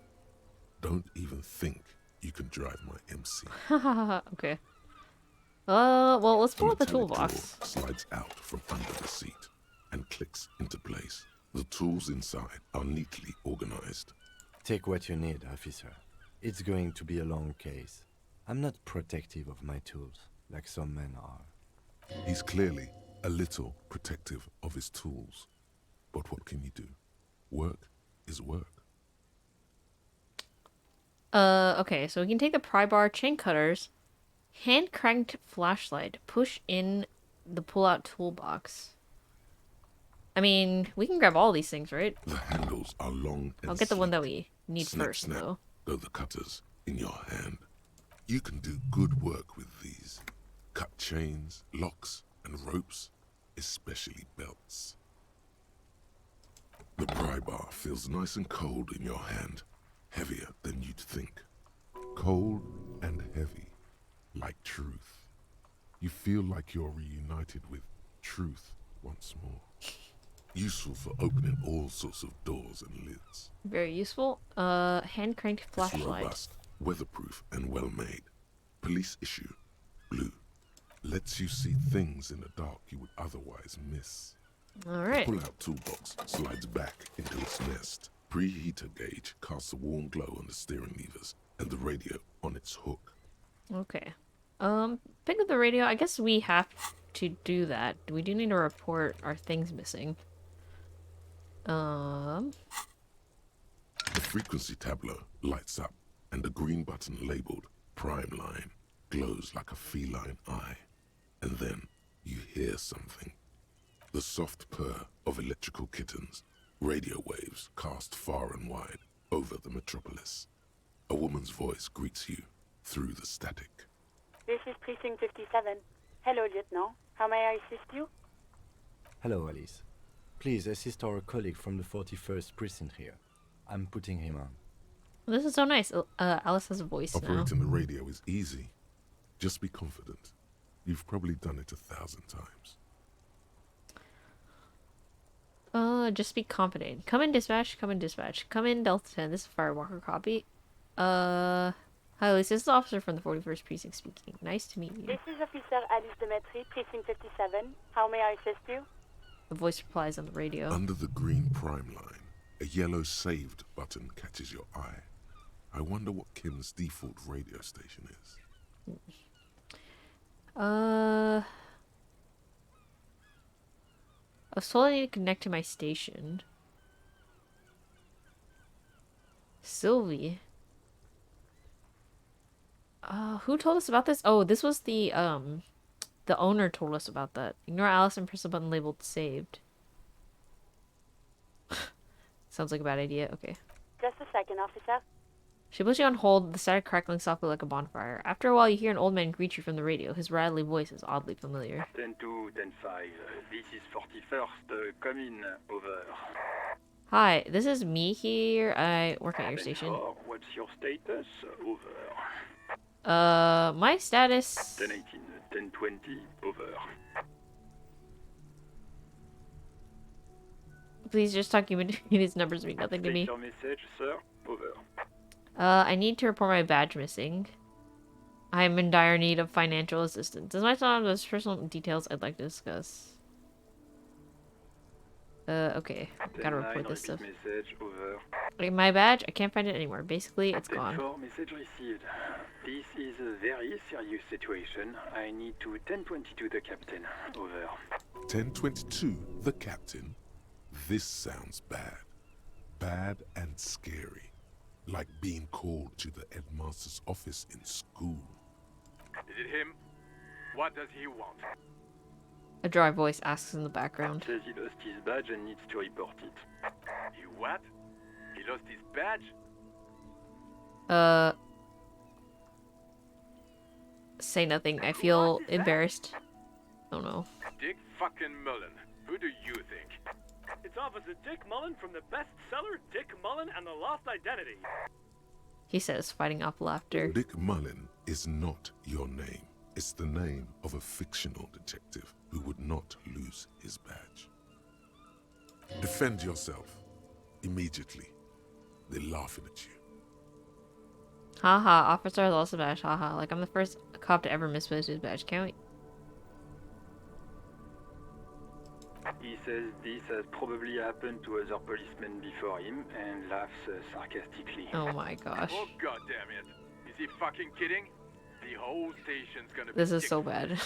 Don't even think you can drive my MC. Okay. Well, let's A pull out the metallic toolbox. drawer slides out from under the seat and clicks into place. The tools inside are neatly organized. Take what you need, officer. It's going to be a long case. I'm not protective of my tools, like some men are. He's clearly a little protective of his tools. But what can you do? Work is work. Okay, so we can take the pry bar, chain cutters, hand cranked flashlight, push in the pull-out toolbox. I mean, we can grab all these things, right? The handles are long and I'll get the one that sleek. we need Snap, first, snap, though. go the cutters in your hand. You can do good work with these. Cut chains, locks, and ropes, especially belts. The pry bar feels nice and cold in your hand, heavier than you'd think. Cold and heavy, like truth. You feel like you're reunited with truth once more. Useful for opening all sorts of doors and lids. Very useful. Hand cranked It's flashlight. robust, weatherproof, and well made. Police issue, blue. Lets you see things in the dark you would otherwise miss. Alright. The pull-out toolbox slides back into its nest. Preheater gauge casts a warm glow on the steering levers and the radio on its hook. Okay. Pick up the radio. I guess we have to do that. We do need to report our things missing. The frequency tableau lights up, and the green button labeled Prime Line glows like a feline eye. And then you hear something. The soft purr of electrical kittens, radio waves cast far and wide over the metropolis. A woman's voice greets you through the static. This is Precinct 57. Hello, Lieutenant. How may I assist you? Hello, Alice. Please assist our colleague from the 41st precinct here. I'm putting him on. This is so nice. Alice has a voice now. Operating the radio is easy. Just be confident. You've probably done it 1,000 times. Just be confident. Come in, dispatch. Come in, dispatch. Come in, Delta 10. This is Firewalker copy. Hi, Alice. This is the officer from the 41st precinct speaking. Nice to meet you. This is Officer Alice Demetri, Precinct 57. How may I assist you? The voice replies on the radio. Under the green Prime Line, a yellow saved button catches your eye. I wonder what Kim's default radio station is. I was told I need to connect to my station. Sylvie. Who told us about this? Oh, this was the owner told us about that. Ignore Alice and press the button labeled saved. Sounds like a bad idea. Okay. Just a second, officer. She puts you on hold, the static crackling softly like a bonfire. After a while, you hear an old man greet you from the radio. His rattly voice is oddly familiar. 10-2, 10-5. This is 41st. Come in. Over. Hi, this is me here. I work at your station. 10-4, what's your status? Over. My status... 10-18, 10-20. Over. Please just talk human. These numbers mean nothing to me. Take your message, sir. Over. I need to report my badge missing. I am in dire need of financial assistance. As much as those personal details I'd like to discuss. Okay. Gotta report this stuff. Message, over. Okay, my badge, I can't find it anymore. Basically, it's gone. 10-4, message received. This is a very serious situation. I need to 10-22 the captain. Over. 1022, the captain. This sounds bad. Bad and scary. Like being called to the headmaster's office in school. Is it him? What does he want? A dry voice asks in the background. Says he lost his badge and needs to report it. He what? He lost his badge? Say nothing. I feel embarrassed. Oh no. Dick fucking Mullen. Who do you think? It's Officer Dick Mullen from the bestseller Dick Mullen and the Lost Identity. He says, fighting off laughter. Dick Mullen is not your name. It's the name of a fictional detective who would not lose his badge. Defend yourself. Immediately. They're laughing at you. Haha, officer lost a badge. Haha, like I'm the first cop to ever misplace his badge. Can't we? He says this has probably happened to other policemen before him and laughs sarcastically. Oh my gosh. Oh, god damn it. Is he fucking kidding? The whole station's gonna be This is dick- so bad.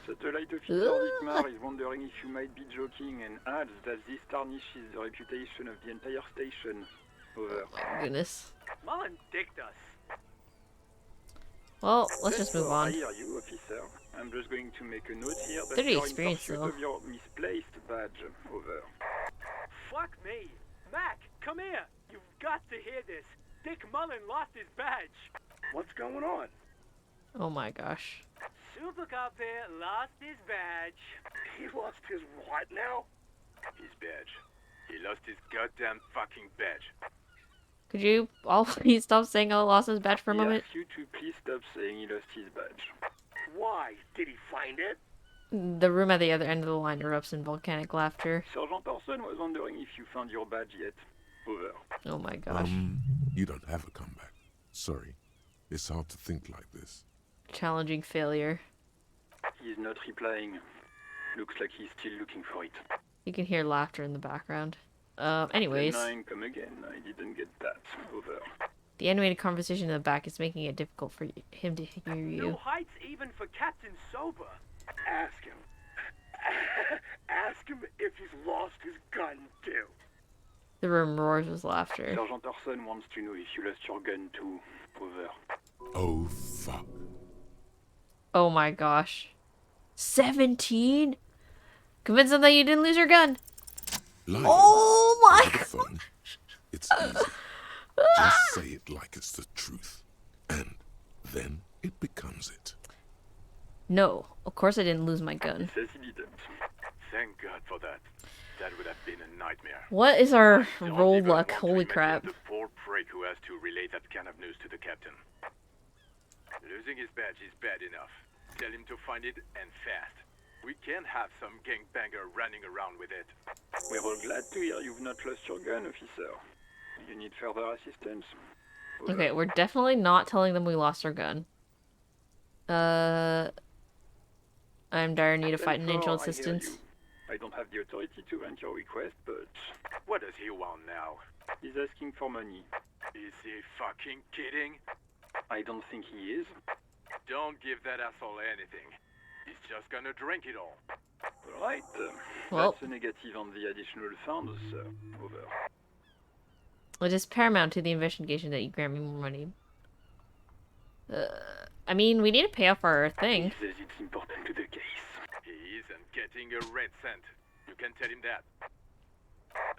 Satellite officer Dickmar is wondering if you might be joking and adds that this tarnishes the reputation of the entire station. Over. My goodness. Mullen dicked us. Well, let's just move I on. hear you, officer. I'm just going to make a note here that Pretty you're in experienced, pursuit though. of your misplaced badge. Over. Fuck me. Mac, come here. You've got to hear this. Dick Mullen lost his badge. What's going on? Oh my gosh. Super Cop there lost his badge. He lost his what now? His badge. He lost his goddamn fucking badge. Could you all please stop saying I lost his badge for a He moment? asks you to please stop saying he lost his badge. Why? Did he find it? The room at the other end of the line erupts in volcanic laughter. Sergeant Orson was wondering if you found your badge yet. Over. Oh my gosh. You don't have a comeback. Sorry. It's hard to think like this. Challenging failure. He's not replying. Looks like he's still looking for it. You can hear laughter in the background. Anyways, 9, come again. I didn't get that. Over. the animated conversation in the back is making it difficult for him to hear No you. heights even for Captain Sober. Ask him. Ask him if he's lost his gun, too. The room roars with laughter. Sergeant Orson wants to know if you lost your gun too. Over. Oh, fuck. Oh my gosh. 17? Convince them that you didn't lose your gun. Lie Oh my on the phone. It's easy. Just say it like it's the truth. And then it becomes it. No, of course I didn't lose my gun. Says he didn't. Thank God for that. That would have been a nightmare. What is our Don't roll even luck? want to Holy imagine crap. The poor prick who has to relay that kind of news to the captain. Losing his badge is bad enough. Tell him to find it and fast. We can't have some gangbanger running around with it. We're all glad to hear you've not lost your gun, officer. You need further assistance. Over. Okay, we're definitely not telling them we lost our gun. I'm dire need of fight and angel 10-4, I hear assistance. you. I don't have the authority to grant your request, but What does he want now? he's asking for money. Is he fucking kidding? I don't think he is. Don't give that asshole anything. He's just gonna drink it all. All right. Well. That's a negative on the additional funds, sir. Over. It is paramount to the investigation that you grant me more money. I mean, we need to pay off our He thing. says it's important to the case. He isn't getting a red cent. You can tell him that.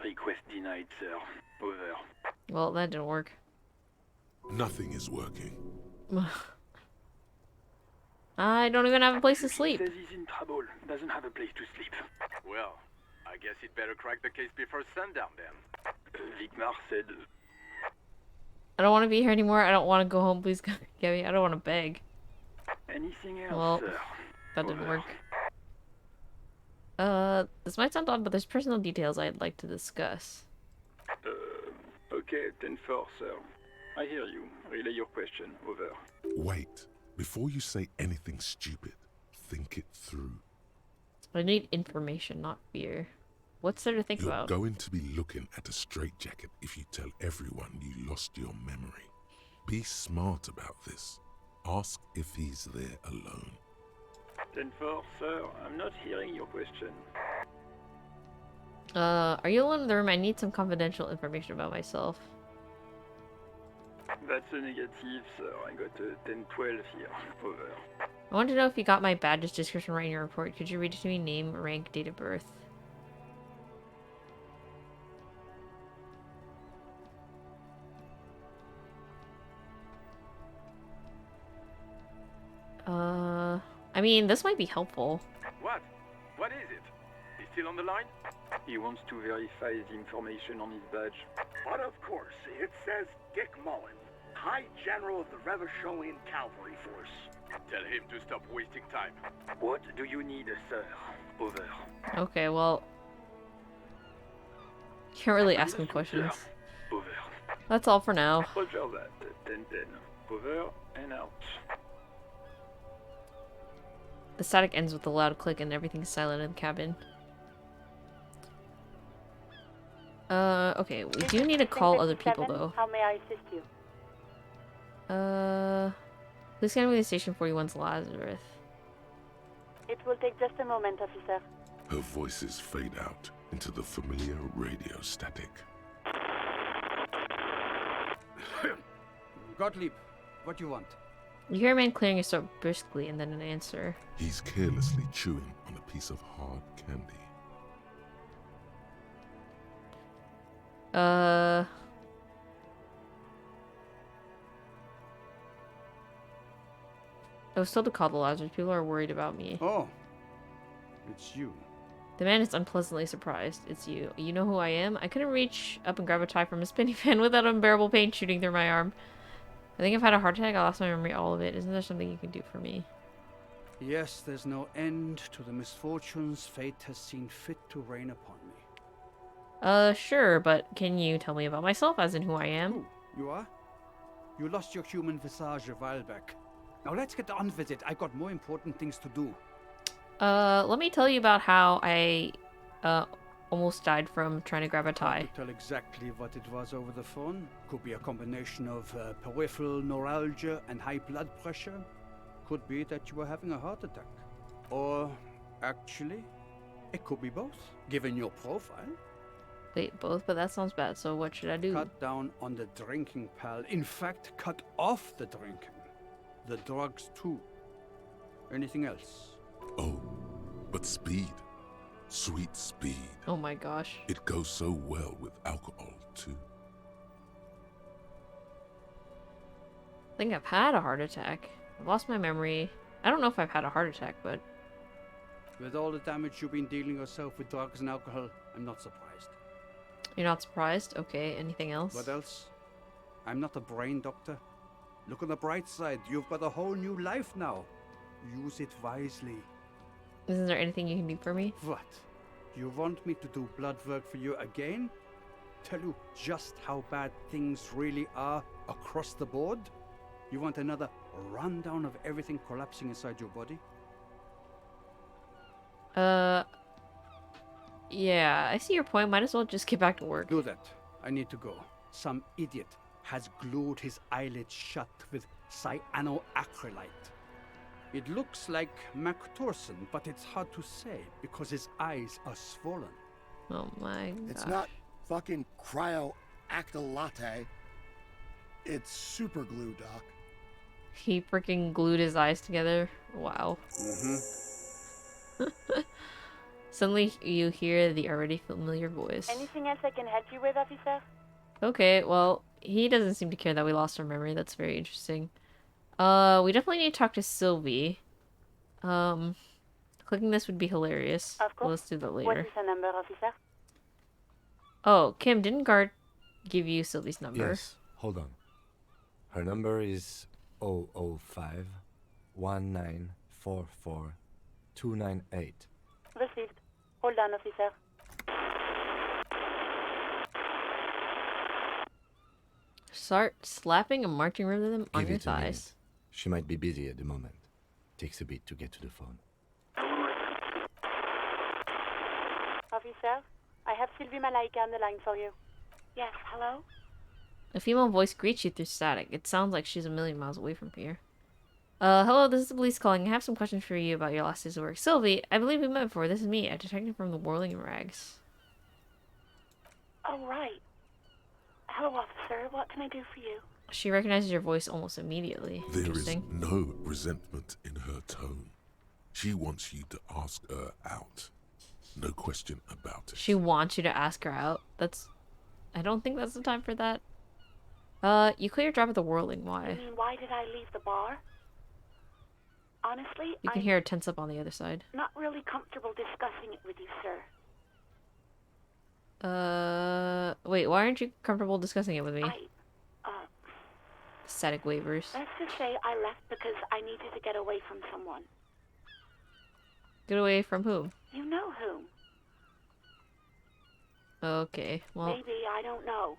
Request denied, sir. Over. Well, that didn't work. Nothing is working. I don't even have a place to He sleep. says he's in trouble. Doesn't have a place to sleep. Well, I guess he'd better crack the case before sundown then. Dickmar said I don't want to be here anymore. I don't want to go home. Please get me. I don't want to beg. anything else, Well, sir. That didn't Over. work. This might sound odd, but there's personal details I'd like to discuss. Okay, 10-4, sir. I hear you. Relay your question. Over. Wait. Before you say anything stupid, think it through. I need information, not fear. What's there to think You're about? going to be looking at a straitjacket if you tell everyone you lost your memory. Be smart about this. Ask if he's there alone. 10-4, sir. I'm not hearing your question. Are you alone in the room? I need some confidential information about myself. That's a negative, sir. I got a 10-12 here. Over. I want to know if you got my badge's description right in your report. Could you read it to me? Name, rank, date of birth. I mean, this might be helpful. What? What is it? He's still on the line? He wants to verify the information on his badge. But of course, it says Dick Mullen, High General of the Revacholian Cavalry Force. Tell him to stop wasting time. What do you need, sir? Over. Okay, well... Can't really ask him questions. Over. That's all for now. Roger that. 10-10. Over and out. The static ends with a loud click and everything's silent in the cabin. Okay, we do need to call other people, 1057, though. how may I assist you? Please scan me to Station 41's Lazarus. It will take just a moment, officer. Her voices fade out into the familiar radio static. Gottlieb, what do you want? You hear a man clearing his throat briskly and then an answer. He's carelessly chewing on a piece of hard candy. I was told to call the Lazarus. People are worried about me. Oh, it's you. The man is unpleasantly surprised. It's you. You know who I am? I couldn't reach up and grab a tie from a spinning fan without unbearable pain shooting through my arm. I think I've had a heart attack. I lost my memory, all of it. Isn't there something you can do for me? Yes, there's no end to the misfortunes fate has seen fit to rain upon me. Sure, but can you tell me about myself, as in who I am? Who? You are? You lost your human visage a while back. Now let's get on with it. I've got more important things to do. Let me tell you about how I, almost died from trying to grab a tie. Hard to tell exactly what it was over the phone. Could be a combination of peripheral neuralgia and high blood pressure. Could be that you were having a heart attack. Or, actually, it could be both, given your profile. Wait, both? But that sounds bad, so what should I do? Cut down on the drinking, pal. In fact, cut off the drinking. The drugs, too. Anything else? Oh, but speed. Sweet speed. Oh my gosh. It goes so well with alcohol, too. I think I've had a heart attack. I've lost my memory. I don't know if I've had a heart attack, but... With all the damage you've been dealing yourself with drugs and alcohol, I'm not surprised. You're not surprised? Okay, anything else? What else? I'm not a brain doctor. Look on the bright side. You've got a whole new life now. Use it wisely. Isn't there anything you can do for me? What? You want me to do blood work for you again? Tell you just how bad things really are across the board? You want another rundown of everything collapsing inside your body? Yeah, I see your point. Might as well just get back to work. Do that. I need to go. Some idiot has glued his eyelids shut with cyanoacrylate. It looks like Mactorson, but it's hard to say because his eyes are swollen. Oh my god. It's not fucking cryoacrylate. It's super glue, Doc. He freaking glued his eyes together. Wow. Suddenly you hear the already familiar voice. Anything else I can help you with, officer? Okay, well, he doesn't seem to care that we lost our memory. That's very interesting. We definitely need to talk to Sylvie. Clicking this would be hilarious. Of course. Let's do that later. What is the number, officer? Oh, Kim, didn't Guard give you Sylvie's number? Yes, hold on. Her number is 005 1944 298. Received. Hold on, officer. Start slapping a marching rhythm on Give your it a minute. thighs. She might be busy at the moment. Takes a bit to get to the phone. Officer, I have Sylvie Malaika on the line for you. Yes, hello? A female voice greets you through static. It sounds like she's a million miles away from here. Hello, this is the police calling. I have some questions for you about your last days of work. Sylvie, I believe we met before. This is me, a detective from the Whirling in Rags. Oh, right. Hello, officer. What can I do for you? She recognizes your voice almost immediately. There is Interesting. no resentment in her tone. She wants you to ask her out. No question about it. She wants you to ask her out. I don't think that's the time for that. You quit your job at the Whirling. Why? You mean, why did I leave the bar? Honestly, You can hear her tense up on the other side. I'm not really comfortable discussing it with you, sir. Wait, why aren't you comfortable discussing it with me? I, Static waivers. let's just say I left because I needed to get away from someone. Get away from whom? You know whom. Okay, well... Maybe, I don't know.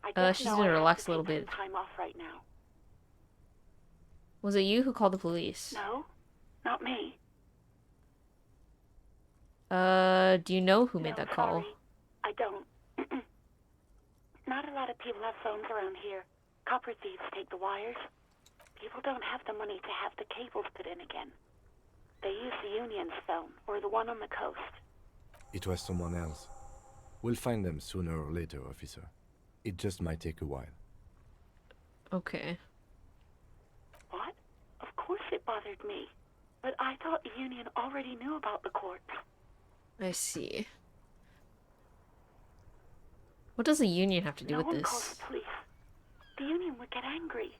I just she's know gonna I have relax to a little take bit. some time off right now. Was it you who called the police? No, not me. Do you know who made No, that call? sorry. I I don't. Not a lot of people have phones around here. Copper thieves take the wires. People don't have the money to have the cables put in again. They use the Union's phone, or the one on the coast. It was someone else. We'll find them sooner or later, officer. It just might take a while. Okay. What? Of course it bothered me. But I thought the Union already knew about the corpse. I see. What does the Union have to do No with one this? calls the police. The Union would get angry.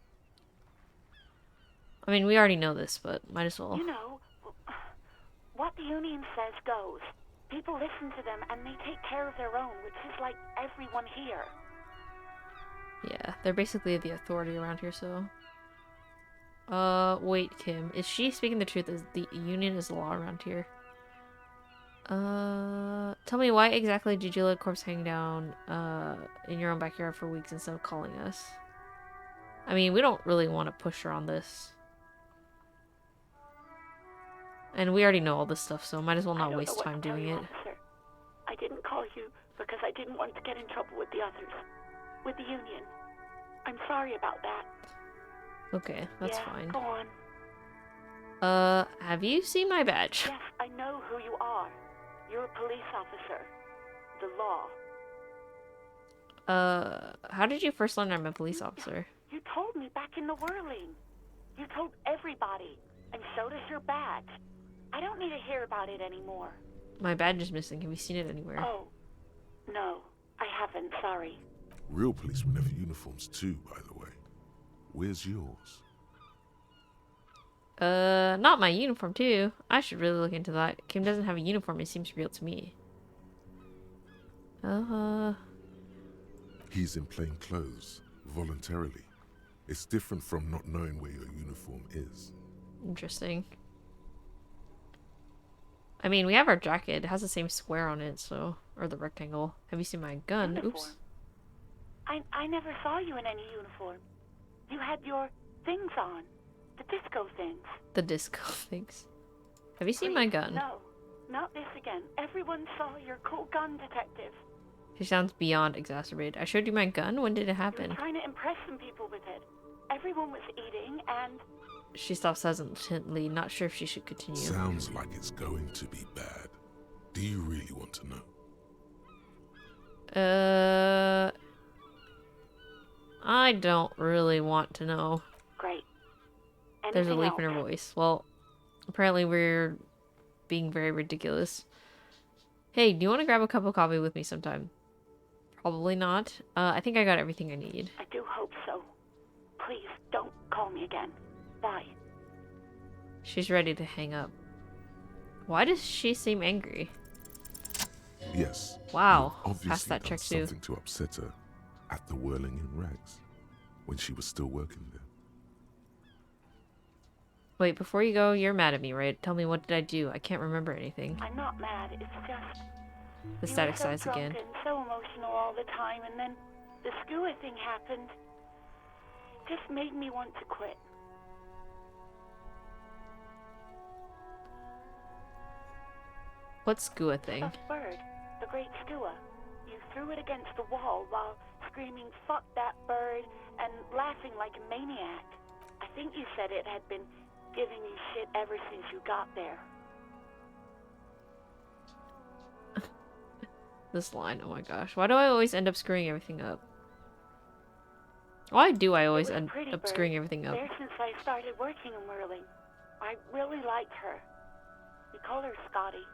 I mean, we already know this, but might as well. You know, what the Union says goes. People listen to them and they take care of their own, which is like everyone here. Yeah, they're basically the authority around here, so... wait, Kim. Is she speaking the truth? Is the Union is the law around here? Tell me, why exactly did you let a corpse hang down, in your own backyard for weeks instead of calling us? I mean, we don't really want to push her on this. And we already know all this stuff, so might as well not waste time doing it. Officer. I didn't call you because I didn't want to get in trouble with the others. With the Union. I'm sorry about that. Okay, that's yeah, fine. Go on. Have you seen my badge? Yes, I know who you are. You're a police officer. The law. How did you first learn I'm a police officer? You told me back in the whirling. You told everybody. And so does your badge. I don't need to hear about it anymore. My badge is missing. Have you seen it anywhere? Oh. No, I haven't. Sorry. Real policemen have uniforms too, by the way. Where's yours? Not my uniform too. I should really look into that. Kim doesn't have a uniform. It seems real to me. He's in plain clothes, voluntarily. It's different from not knowing where your uniform is. Interesting. I mean, we have our jacket. It has the same square on it, so... Or the rectangle. Have you seen my gun? Uniform. Oops. I never saw you in any uniform. You had your things on. The disco things. The disco things. Have you seen my gun? No, not this again. Everyone saw your cool gun, detective. She sounds beyond exacerbated. I showed you my gun? When did it happen? You were trying to impress some people with it. Everyone was eating and... She stops hesitantly, not sure if she should continue. Sounds like it's going to be bad. Do you really want to know? I don't really want to know. Great. There's a Anything leap in her else? voice. Well, apparently we're being very ridiculous. Hey, do you want to grab a cup of coffee with me sometime? Probably not. I think I got everything I need. I do hope so. Please, don't call me again. Bye. She's ready to hang up. Why does she seem angry? Yes. Wow. You've obviously Passed that done check too. something to upset her at the Whirling in Rags when she was still working there. Wait, before you go, you're mad at me, right? Tell me, what did I do? I can't remember anything. I'm not mad. It's just... The you static were so size drunk again. and so emotional all the time, and then the skua thing happened. Just made me want to quit. What skua thing? Stuffed bird, the great skua. You threw it against the wall while screaming, "Fuck that bird," and laughing like a maniac. I think you said it had been giving you shit ever since you got there. This line, oh my gosh. Why do I always end up screwing everything up? Why do I always It was a end pretty up bird, screwing everything up? there since I started working in Whirling. I really liked her. We call her Scotty.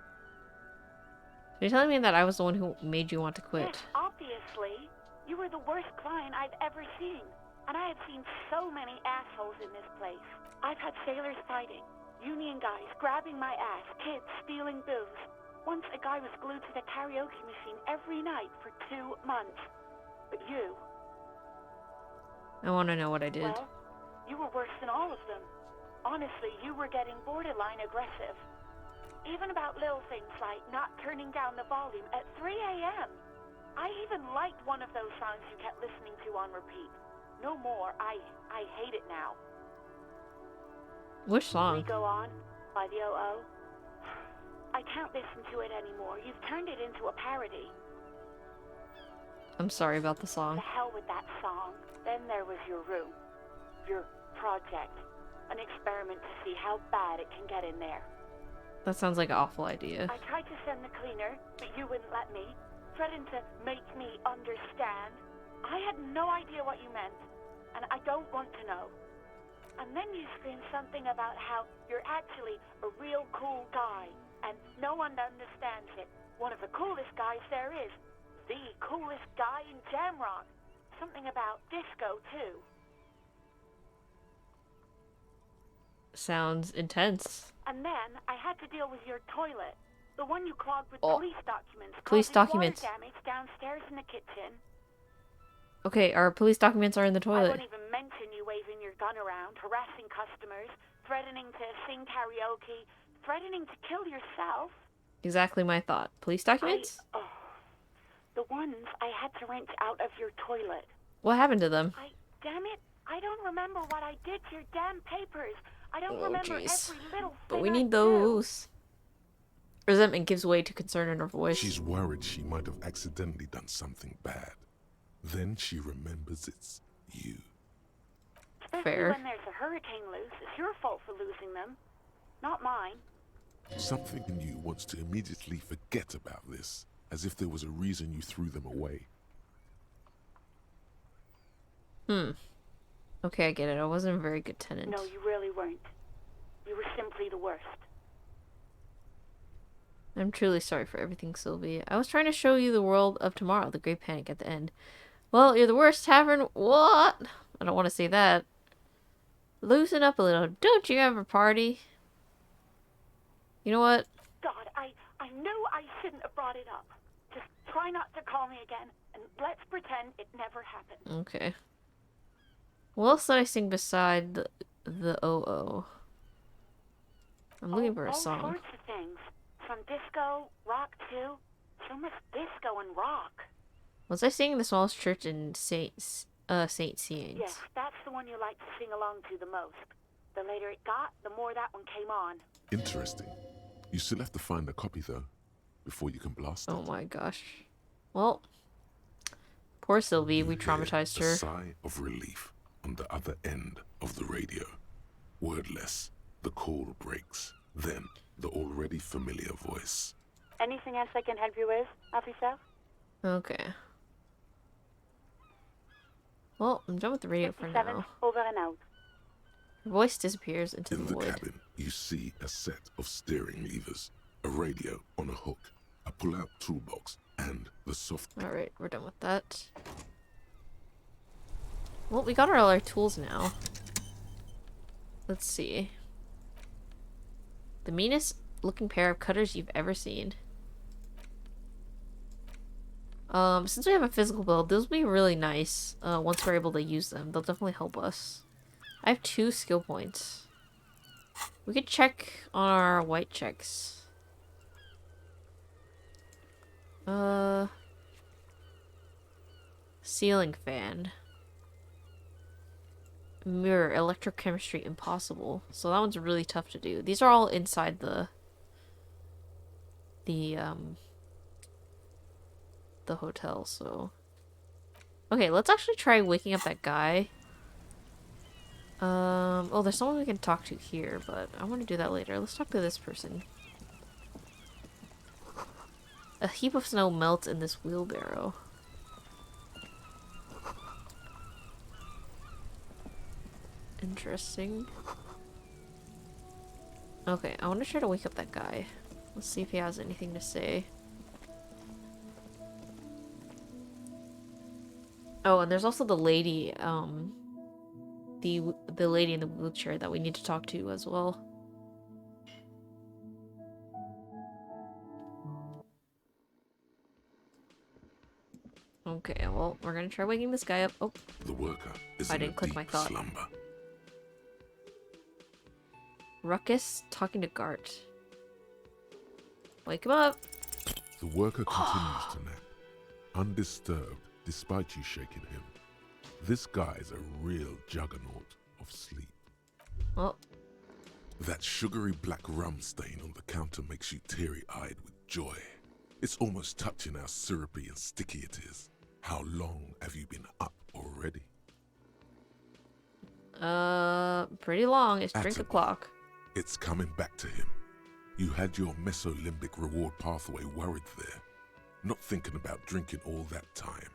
So you're telling me that I was the one who made you want to quit? Yes, obviously. You were the worst client I've ever seen. And I have seen so many assholes in this place. I've had sailors fighting, union guys grabbing my ass, kids stealing booze. Once a guy was glued to the karaoke machine every night for 2 months. But you... I want to know what I did. Well, you were worse than all of them. Honestly, you were getting borderline aggressive. Even about little things like not turning down the volume at 3 a.m. I even liked one of those songs you kept listening to on repeat. No more. I hate it now. Which song? We Go On by the O.O. I can't listen to it anymore. You've turned it into a parody. I'm sorry about the song. To hell with that song. Then there was your room. Your project. An experiment to see how bad it can get in there. That sounds like an awful idea. I tried to send the cleaner, but you wouldn't let me. Threatened to make me understand. I had no idea what you meant, and I don't want to know. And then you screamed something about how you're actually a real cool guy, and no one understands it. One of the coolest guys there is. The coolest guy in Jamrock. Something about disco, too. Sounds intense. And then I had to deal with your toilet. The one you clogged with Oh. police documents. Police causing documents. Water damage downstairs in the kitchen. Okay, our police documents are in the I toilet. won't even mention you waving your gun around, harassing customers, threatening to sing karaoke, threatening to kill yourself. Exactly my thought. Police documents? The ones I had to wrench out of your toilet. What happened to them? Damn it, I don't remember what I did to your damn papers. I don't Oh, remember jeez. every little thing But we I need do. those. Resentment gives way to concern in her voice. She's worried she might have accidentally done something bad. Then she remembers it's you. Especially Fair. when there's a hurricane loose. It's your fault for losing them, not mine. Something in you wants to immediately forget about this, as if there was a reason you threw them away. Okay, I get it. I wasn't a very good tenant. No, you really weren't. You were simply the worst. I'm truly sorry for everything, Sylvie. I was trying to show you the world of tomorrow, the Great Panic at the end. Well, you're the worst tavern. What? I don't want to say that. Loosen up a little. Don't you ever party? You know what? God, I knew I shouldn't have brought it up. Just try not to call me again, and let's pretend it never happened. Okay. What else did I sing beside the OO? I'm looking for a song. All sorts of things. From disco, rock too. So much disco and rock. Was I singing the smallest church in Saint Cians? Yes, that's the one you like to sing along to the most. The later it got, the more that one came on. Interesting. You still have to find a copy, though, before you can blast it. Oh my gosh. Well, poor Sylvie, we traumatized A her. sigh of relief on the other end of the radio. Wordless, the call breaks. Then, the already familiar voice. Anything else I can help you with, officer? Okay. Well, I'm done with the radio for 57, now. over and out. Her voice disappears into In the the void. cabin, you see a set of steering levers, a radio on a hook, a pull-out toolbox, and the soft... Alright, we're done with that. Well, we got all our tools now. Let's see. The meanest looking pair of cutters you've ever seen. Since we have a physical build, those will be really nice once we're able to use them. They'll definitely help us. I have 2 skill points. We could check on our white checks. Ceiling fan. Mirror, electrochemistry, impossible. So that one's really tough to do. These are all inside the hotel, so... Okay, let's actually try waking up that guy. Oh, there's someone we can talk to here, but I want to do that later. Let's talk to this person. A heap of snow melts in this wheelbarrow. Interesting. Okay, I want to try to wake up that guy. Let's see if he has anything to say. Oh, and there's also the lady, the lady in the wheelchair that we need to talk to as well. Okay, well, we're gonna try waking this guy up. Oh, The worker is I in didn't a click deep my thought. slumber. Ruckus talking to Gart. Wake him up. The worker continues to nap, undisturbed despite you shaking him. This guy's a real juggernaut of sleep. Well, That sugary black rum stain on the counter makes you teary-eyed with joy. It's almost touching how syrupy and sticky it is. How long have you been up already? Pretty long. It's drink Attaboy. o'clock. It's coming back to him. You had your mesolimbic reward pathway worried there, not thinking about drinking all that time.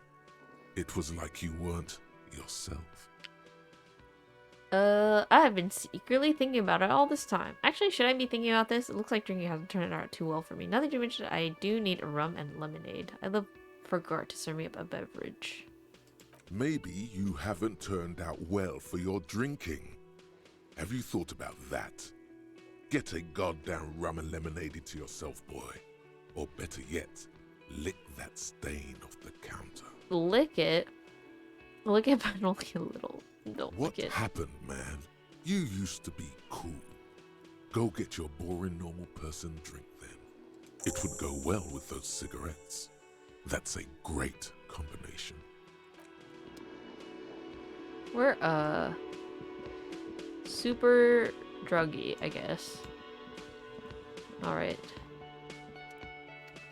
It was like you weren't yourself. I have been secretly thinking about it all this time. Actually, should I be thinking about this? It looks like drinking hasn't turned out too well for me. Nothing to mention, I do need a rum and lemonade. I love for Gart to serve me up a beverage. Maybe you haven't turned out well for your drinking. Have you thought about that? Get a goddamn rum and lemonade to yourself, boy. Or better yet, lick that stain off the counter. Lick it? Lick it, but only a little. Don't What lick it. happened, man? You used to be cool. Go get your boring normal person drink then. It would go well with those cigarettes. That's a great combination. We're, super druggy, I guess. Alright.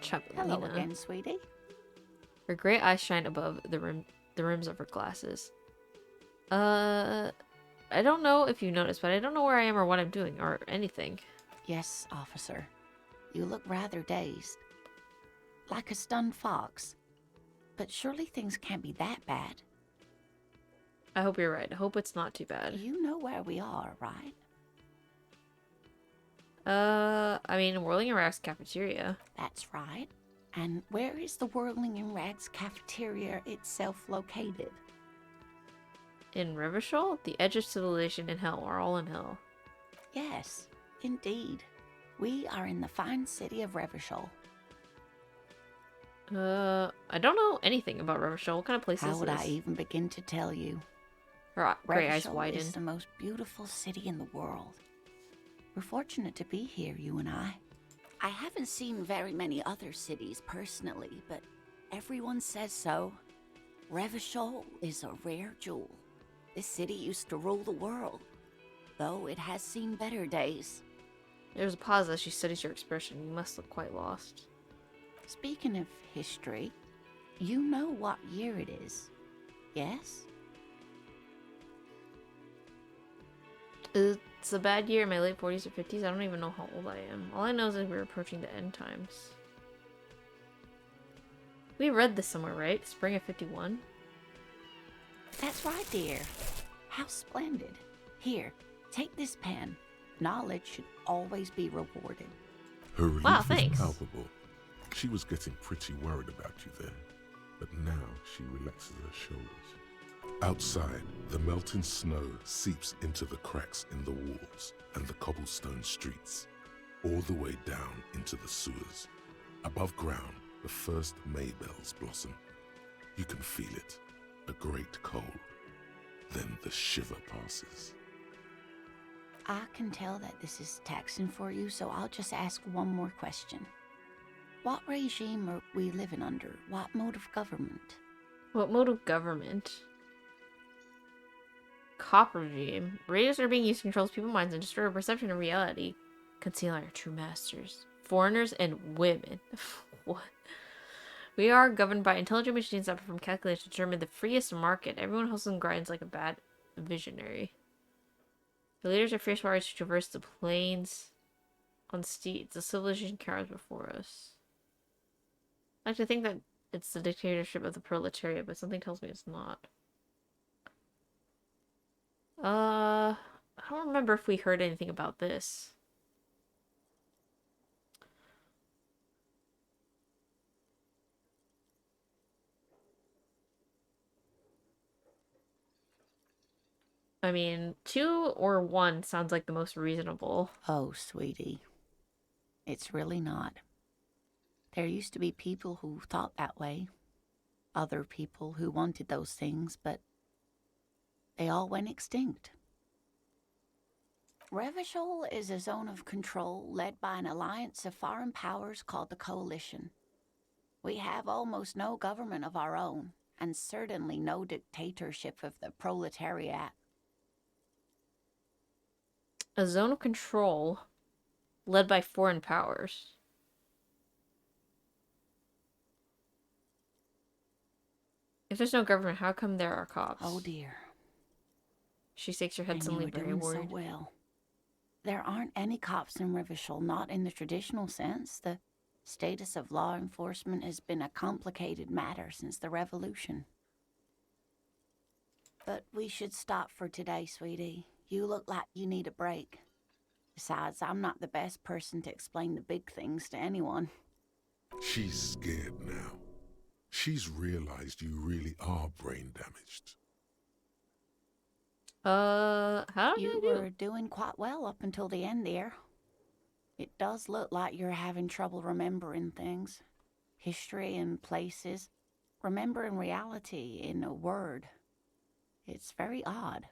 Hello Chapelina. again, sweetie. Her gray eyes shine above the rims of her glasses. I don't know if you noticed, but I don't know where I am or what I'm doing, or anything. Yes, officer. You look rather dazed. Like a stunned fox. But surely things can't be that bad. I hope you're right. I hope it's not too bad. You know where we are, right? I mean, Whirling in Rags cafeteria. That's right. And where is the Whirling in Rags cafeteria itself located? In Revachol? The edge of civilization and hell are all in hell. Yes, indeed. We are in the fine city of Revachol. I don't know anything about Revachol. What kind of place How is would this? I even begin to tell you? Her gray eyes Revachol widen. is the most beautiful city in the world. We're fortunate to be here, you and I. I haven't seen very many other cities personally, but everyone says so. Revachol is a rare jewel. This city used to rule the world, though it has seen better days. There's a pause as she studies your expression. You must look quite lost. Speaking of history, you know what year it is, yes? It's a bad year in my late 40s or 50s. I don't even know how old I am. All I know is that we're approaching the end times. We read this somewhere, right? Spring of 51? That's right, dear. How splendid. Here, take this pen. Knowledge should always be rewarded. Her relief Wow, was thanks. palpable. She was getting pretty worried about you there, but now she relaxes her shoulders. Outside, the melting snow seeps into the cracks in the walls and the cobblestone streets, all the way down into the sewers. Above ground, the first maybells blossom. You can feel it, a great cold. Then the shiver passes. I can tell that this is taxing for you, so I'll just ask one more question. What regime are we living under? What mode of government? What mode of government? Cop regime. Radios are being used to control people's minds and destroy our perception of reality, concealing our true masters. Foreigners and women. What? We are governed by intelligent machines that perform calculations to determine the freest market. Everyone hustles and grinds like a bad visionary. The leaders are fierce warriors who traverse the plains on steeds. The civilization cowers before us. I like to think that it's the dictatorship of the proletariat, but something tells me it's not. I don't remember if we heard anything about this. I mean, 2 or 1 sounds like the most reasonable. Oh, sweetie. It's really not. There used to be people who thought that way. Other people who wanted those things, but they all went extinct. Revachol is a zone of control led by an alliance of foreign powers called the Coalition. We have almost no government of our own, and certainly no dictatorship of the proletariat. A zone of control led by foreign powers. If there's no government, how come there are cops? Oh dear. She shakes her head, And you suddenly were very doing so worried. well. There aren't any cops in Rivershall, not in the traditional sense. The status of law enforcement has been a complicated matter since the revolution. But we should stop for today, sweetie. You look like you need a break. Besides, I'm not the best person to explain the big things to anyone. She's scared now. She's realized you really are brain damaged. How did You I do? were doing quite well up until the end there. It does look like you're having trouble remembering things. History and places. Remembering reality in a word. It's very odd.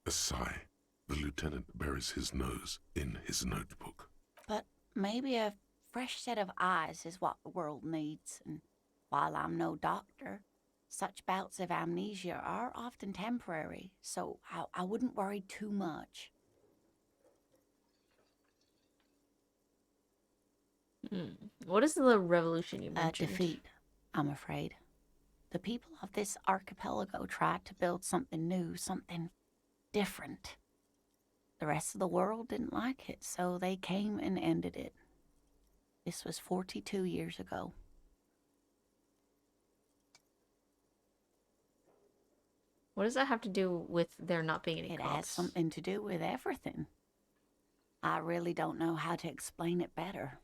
A sigh. The lieutenant buries his nose in his notebook. But maybe a fresh set of eyes is what the world needs. And while I'm no doctor, such bouts of amnesia are often temporary, so I wouldn't worry too much. What is the revolution you A mentioned? defeat, I'm afraid. The people of this archipelago tried to build something new, something different. The rest of the world didn't like it, so they came and ended it. This was 42 years ago. What does that have to do with there not being any It cops? has something to do with everything. I really don't know how to explain it better.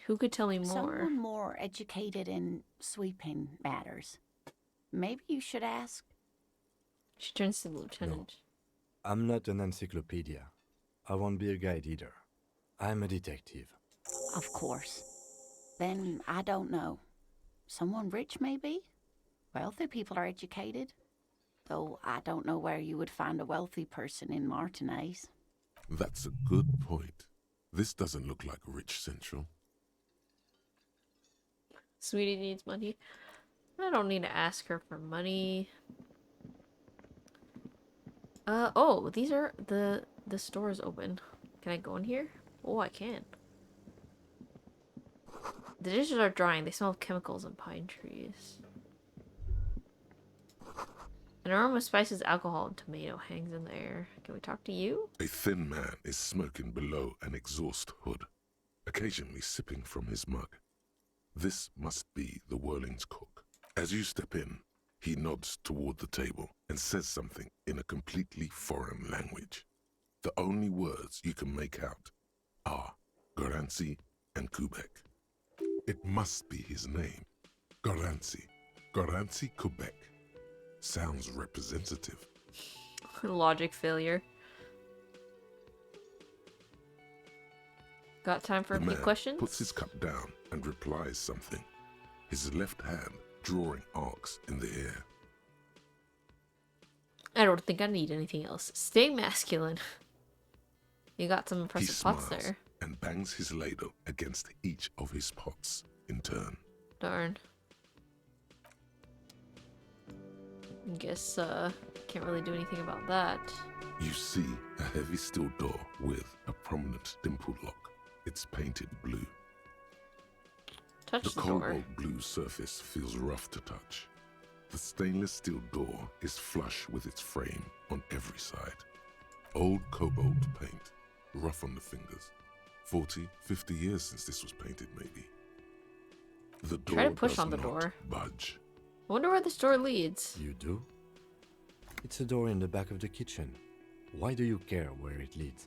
Who could tell me more? Someone more educated in sweeping matters. Maybe you should ask. She turns to the lieutenant. I'm not an encyclopedia. I won't be a guide either. I'm a detective. Of course. Then I don't know. Someone rich, maybe? Wealthy people are educated. Though I don't know where you would find a wealthy person in Martinez. That's a good point. This doesn't look like Rich Central. Sweetie needs money. I don't need to ask her for money. Oh, these are the store is open. Can I go in here? Oh, I can. The dishes are drying. They smell of chemicals and pine trees. An aroma of spices, alcohol, and tomato hangs in the air. Can we talk to you? A thin man is smoking below an exhaust hood, occasionally sipping from his mug. This must be the Whirling's cook. As you step in, he nods toward the table and says something in a completely foreign language. The only words you can make out are Garancy and Quebec. It must be his name. Garancy. Garancy Quebec. Sounds representative. Logic failure. Got time for a The few man questions? puts his cup down and replies something, his left hand drawing arcs in the air. I don't think I need anything else. Stay masculine. You got some He impressive smiles pots there. and bangs his ladle against each of his pots in turn. Darn. Guess, can't really do anything about that. You see a heavy steel door with a prominent dimple lock. It's painted blue. Touch The the door. cobalt blue surface feels rough to touch. The stainless steel door is flush with its frame on every side. Old cobalt paint, rough on the fingers. 40, 50 years since this was painted, maybe. The door Try to push does on the not door. budge. I wonder where this door leads. You do? It's a door in the back of the kitchen. Why do you care where it leads?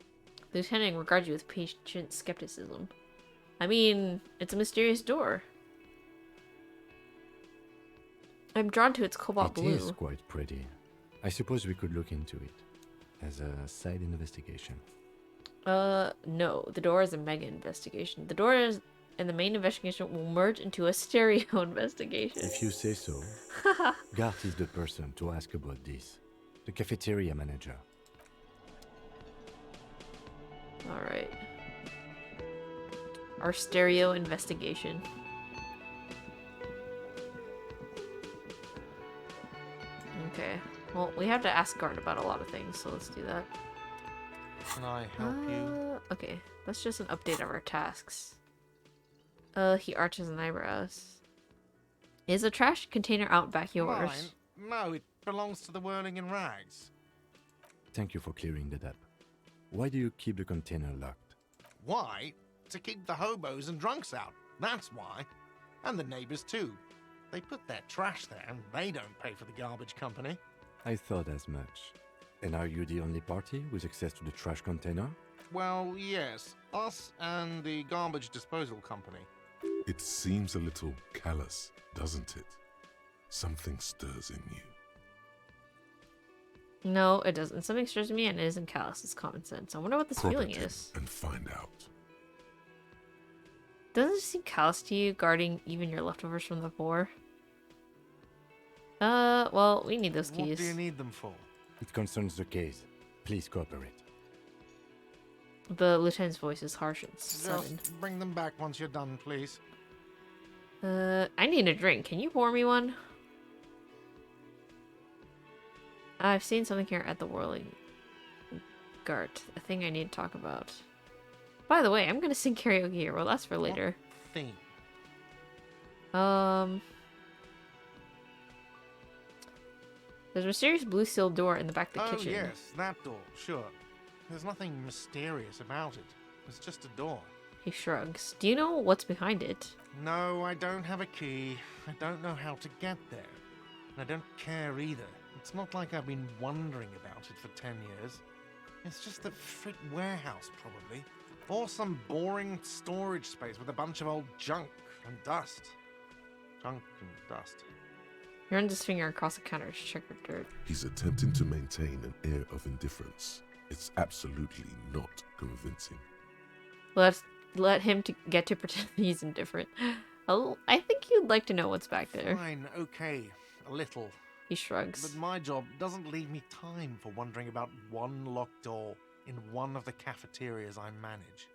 The lieutenant regards you with patient skepticism. I mean, it's a mysterious door. I'm drawn to its cobalt It blue. is quite pretty. I suppose we could look into it as a side investigation. No. The door is a mega investigation. The door is, and the main investigation will merge into a stereo investigation. If you say so. Gart is the person to ask about this. The cafeteria manager. Alright. Our stereo investigation. Okay. Well, we have to ask Gart about a lot of things, so let's do that. Can I help you? Okay. That's just an update of our tasks. He arches an eyebrows. Is the trash container out back yours? Mine? No, it belongs to the Whirling in Rags. Thank you for clearing that up. Why do you keep the container locked? Why? To keep the hobos and drunks out. That's why. And the neighbors too. They put their trash there and they don't pay for the garbage company. I thought as much. And are you the only party with access to the trash container? Well, yes. Us and the garbage disposal company. It seems a little callous, doesn't it? Something stirs in you. No, it doesn't. Something stirs me and it isn't callous. It's common sense. I wonder what this Prod feeling it is. and find out. Doesn't it seem callous to you, guarding even your leftovers from the poor? Well, we need those keys. What do you need them for? It concerns the case. Please cooperate. The lieutenant's voice is harsh and sudden. Just bring them back once you're done, please. I need a drink. Can you pour me one? I've seen something here at the Whirling Gart. A thing I need to talk about. By the way, I'm gonna sing karaoke here. Well, that's for later. What theme? There's a mysterious blue sealed door in the back of the kitchen. Oh, yes, that door, sure. There's nothing mysterious about it. It's just a door. He shrugs. Do you know what's behind it? No, I don't have a key. I don't know how to get there. And I don't care either. It's not like I've been wondering about it for 10 years. It's just a frit warehouse, probably. Or some boring storage space with a bunch of old junk and dust. Junk and dust. He runs his finger across the counter to check the dirt. He's attempting to maintain an air of indifference. It's absolutely not convincing. Let him get to pretend he's indifferent. Oh, I think you'd like to know what's back there. Fine, okay, a little. He shrugs. But my job doesn't leave me time for wondering about one locked door in one of the cafeterias I manage.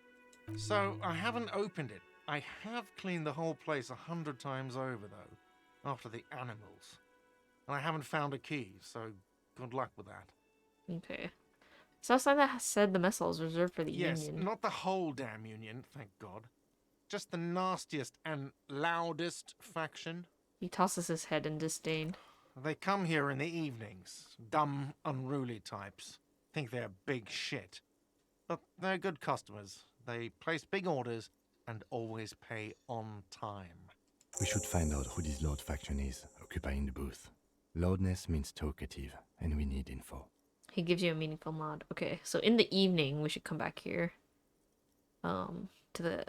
So I haven't opened it. I have cleaned the whole place 100 times over, though, after the animals. And I haven't found a key, so good luck with that. Okay. So outside that said the mess hall is reserved for the Yes, union. not the whole damn union, thank God. Just the nastiest and loudest faction. He tosses his head in disdain. They come here in the evenings. Dumb, unruly types. Think they're big shit. But they're good customers. They place big orders and always pay on time. We should find out who this Lord faction is, occupying the booth. Loudness means talkative, and we need info. He gives you a meaningful nod. Okay, so in the evening we should come back here. To the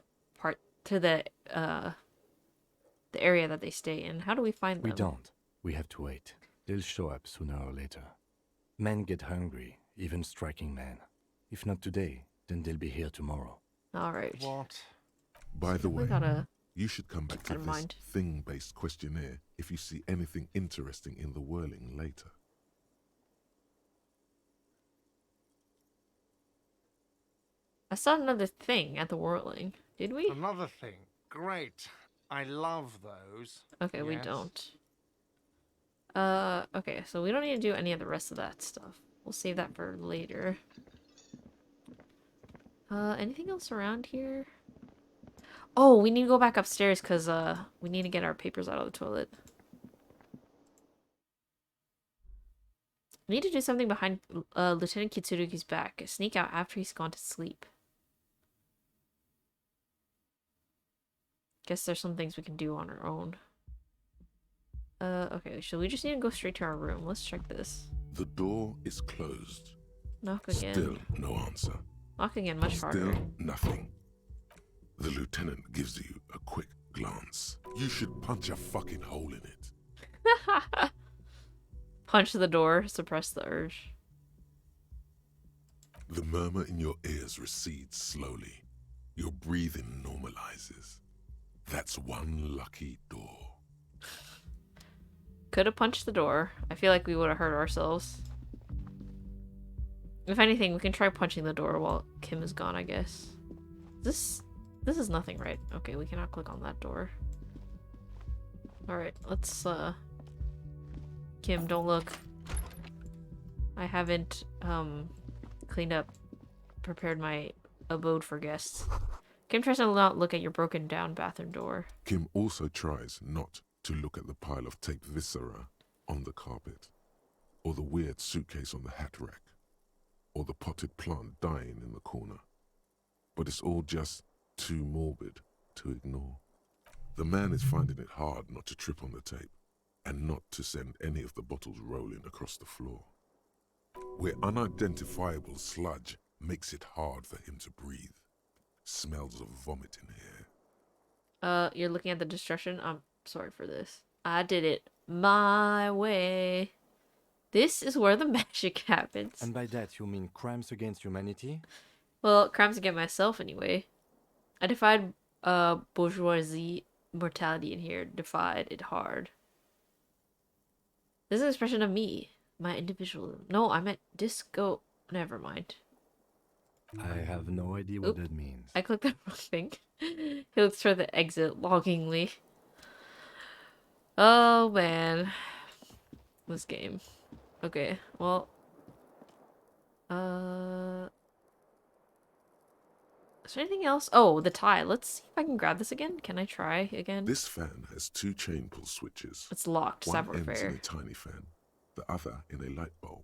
area that they stay in. How do we find them? We don't. We have to wait. They'll show up sooner or later. Men get hungry, even striking men. If not today, then they'll be here tomorrow. Alright. What? By the way, gotta you should come back to that in this mind. thing-based questionnaire if you see anything interesting in the Whirling later. I saw another thing at the Whirling. Did we? Another thing. Great. I love those. Okay, we Yes. don't. Okay, so we don't need to do any of the rest of that stuff. We'll save that for later. Anything else around here? Oh, we need to go back upstairs because, we need to get our papers out of the toilet. We need to do something behind, Lieutenant Kitsurugi's back. Sneak out after he's gone to sleep. Guess there's some things we can do on our own. Okay, so we just need to go straight to our room. Let's check this. The door is closed. Knock again. Still no answer. Knock again, much harder. Still nothing. The lieutenant gives you a quick glance. You should punch a fucking hole in it. Punch the door, suppress the urge. The murmur in your ears recedes slowly. Your breathing normalizes. That's one lucky door. Could have punched the door. I feel like we would have hurt ourselves. If anything, we can try punching the door while Kim is gone, I guess. This is nothing, right? Okay, we cannot click on that door. Alright, let's, Kim, don't look. I haven't, prepared my abode for guests. Kim tries to not look at your broken down bathroom door. Kim also tries not to look at the pile of tape viscera on the carpet, or the weird suitcase on the hat rack, or the potted plant dying in the corner. But it's all just too morbid to ignore. The man is finding it hard not to trip on the tape, and not to send any of the bottles rolling across the floor, where unidentifiable sludge makes it hard for him to breathe. Smells of vomit in here. You're looking at the destruction? I'm sorry for this. I did it my way. This is where the magic happens. And by that you mean crimes against humanity? Well, crimes against myself anyway. I defied bourgeoisie mortality in here. Defied it hard. This is an expression of me. My individualism. No, I meant disco. Never mind. I have no idea what that means. I clicked the wrong thing. He looks for the exit longingly. Oh man. This game. Okay, well. Is there anything else? Oh, the tie. Let's see if I can grab this again. Can I try again? This fan has 2 chain pull switches. It's locked. One Savoir ends in faire. a tiny fan, the other in a light bulb.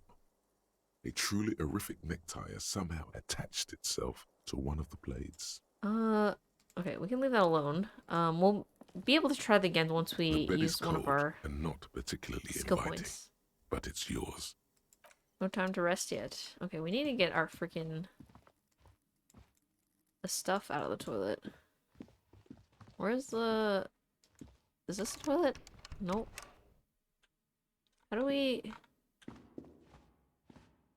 A truly horrific necktie has somehow attached itself to one of the blades. Okay, we can leave that alone. We'll be able to try that again once we The bed use is one cold of our and not particularly skill inviting, points. but it's yours. No time to rest yet. Okay, we need to get our freaking the stuff out of the toilet. Where's the... Is this the toilet? Nope. How do we...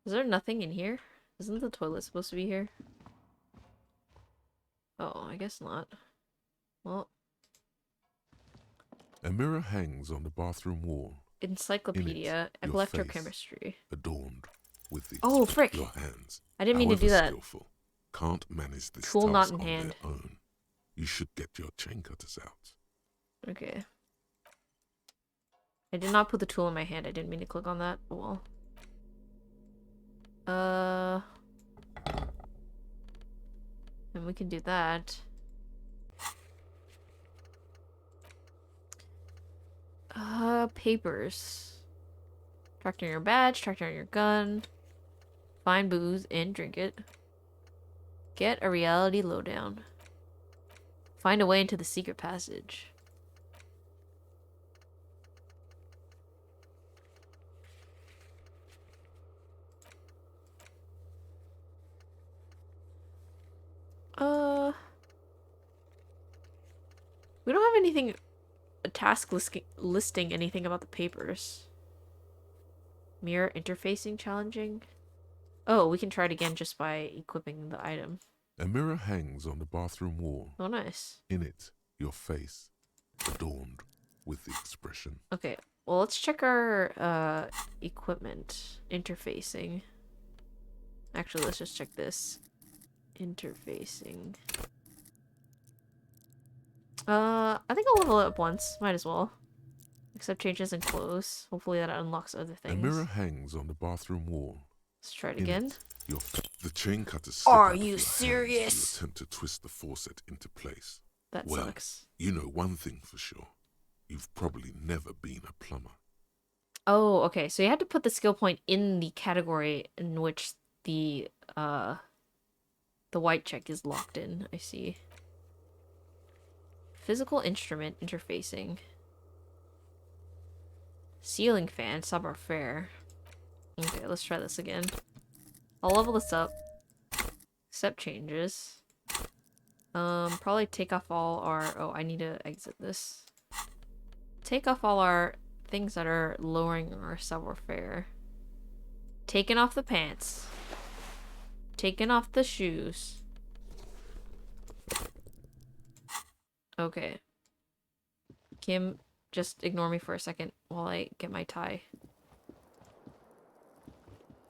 Is there nothing in here? Isn't the toilet supposed to be here? Oh, I guess not. Well... A mirror hangs on the bathroom wall. Encyclopedia, In it, your electrochemistry. face, adorned with the Oh, frick! your hands. I didn't mean to do however that. Skillful, can't manage this Tool not task in on hand. their own. You should get your chain cutters out. Okay. I did not put the tool in my hand. I didn't mean to click on that. Oh well. And we can do that. Papers. Tracked on your badge, tracked on your gun. Find booze and drink it. Get a reality lowdown. Find a way into the secret passage. We don't have anything, a task listing anything about the papers. Mirror interfacing challenging. Oh, we can try it again just by equipping the item. A mirror hangs on the bathroom wall. Oh, nice. In it, your face, adorned with the expression. Okay, well, let's check our equipment. Interfacing. Actually, let's just check this. Interfacing. I think I'll level it up once. Might as well. Accept changes in clothes. Hopefully that unlocks other things. A mirror hangs on the bathroom wall. Let's try it In again. The chain cutters slip Are out of you your hands serious? as you attempt to twist the faucet into place. That Well, sucks. you know one thing for sure. You've probably never been a plumber. Oh, okay. So you had to put the skill point in the category in which the white check is locked in. I see. Physical instrument interfacing. Ceiling fan, savoir faire. Okay, let's try this again. I'll level this up. Accept changes. Probably take off all our... Oh, I need to exit this. Take off all our things that are lowering our savoir faire. Taking off the pants. Taking off the shoes. Okay. Kim, just ignore me for a second while I get my tie.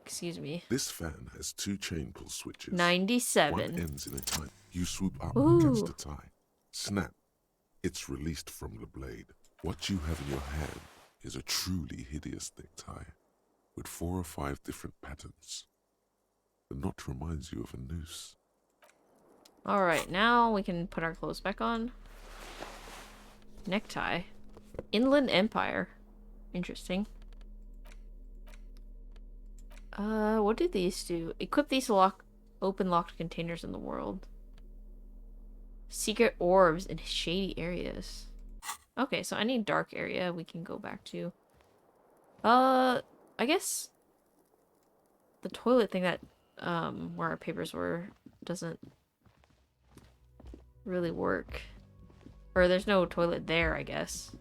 Excuse me. This fan has 2 chain pull switches. 97. One ends in a tie. You swoop up Ooh. against the tie. Snap. It's released from the blade. What you have in your hand is a truly hideous necktie with 4 or 5 different patterns. The knot reminds you of a noose. Alright, now we can put our clothes back on. Necktie. Inland Empire. Interesting. What do these do? Equip these to open locked containers in the world. Secret orbs in shady areas. Okay, so any dark area we can go back to. I guess the toilet thing that where our papers were doesn't really work. Or there's no toilet there, I guess.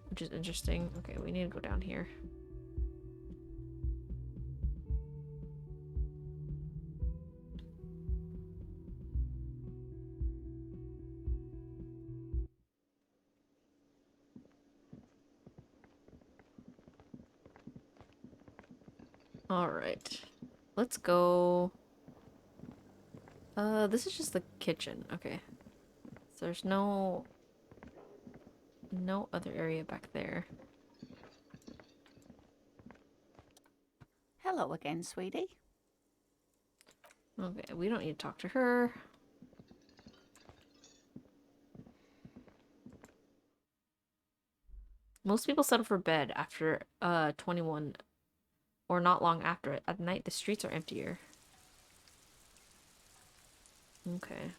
Which is interesting. Okay, we need to go down here. Alright. Let's go. This is just the kitchen. Okay. So there's no other area back there. Hello again, sweetie. Okay, we don't need to talk to her. Most people settle for bed after 21 or not long after it. At night, the streets are emptier. Okay.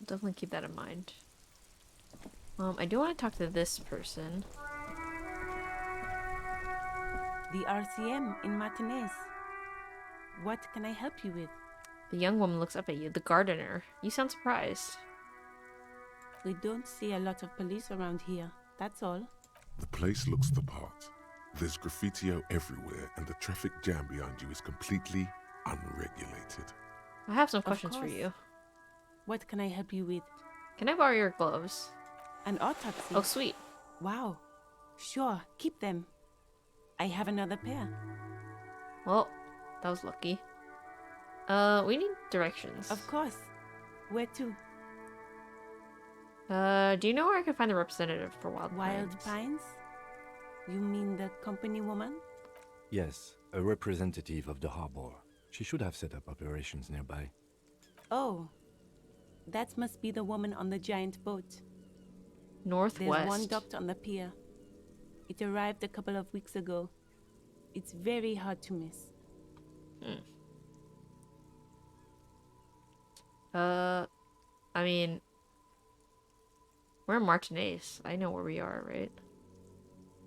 Definitely keep that in mind. I do want to talk to this person. The RCM in Martinez. What can I help you with? The young woman looks up at you. The gardener. You sound surprised. We don't see a lot of police around here. That's all. The place looks the part. There's graffiti everywhere, and the traffic jam behind you is completely unregulated. I have some questions for you. What can I help you with? Can I borrow your gloves? An autopsy? Oh, sweet. Wow. Sure, keep them. I have another pair. Well, that was lucky. We need directions. Of course. Where to? Do you know where I can find the representative for Wild Pines? Wild Pines? You mean the company woman? Yes, a representative of the harbor. She should have set up operations nearby. Oh. That must be the woman on the giant boat. Northwest. There's one docked on the pier. It arrived a couple of weeks ago. It's very hard to miss. I mean, we're in Martinez. I know where we are, right?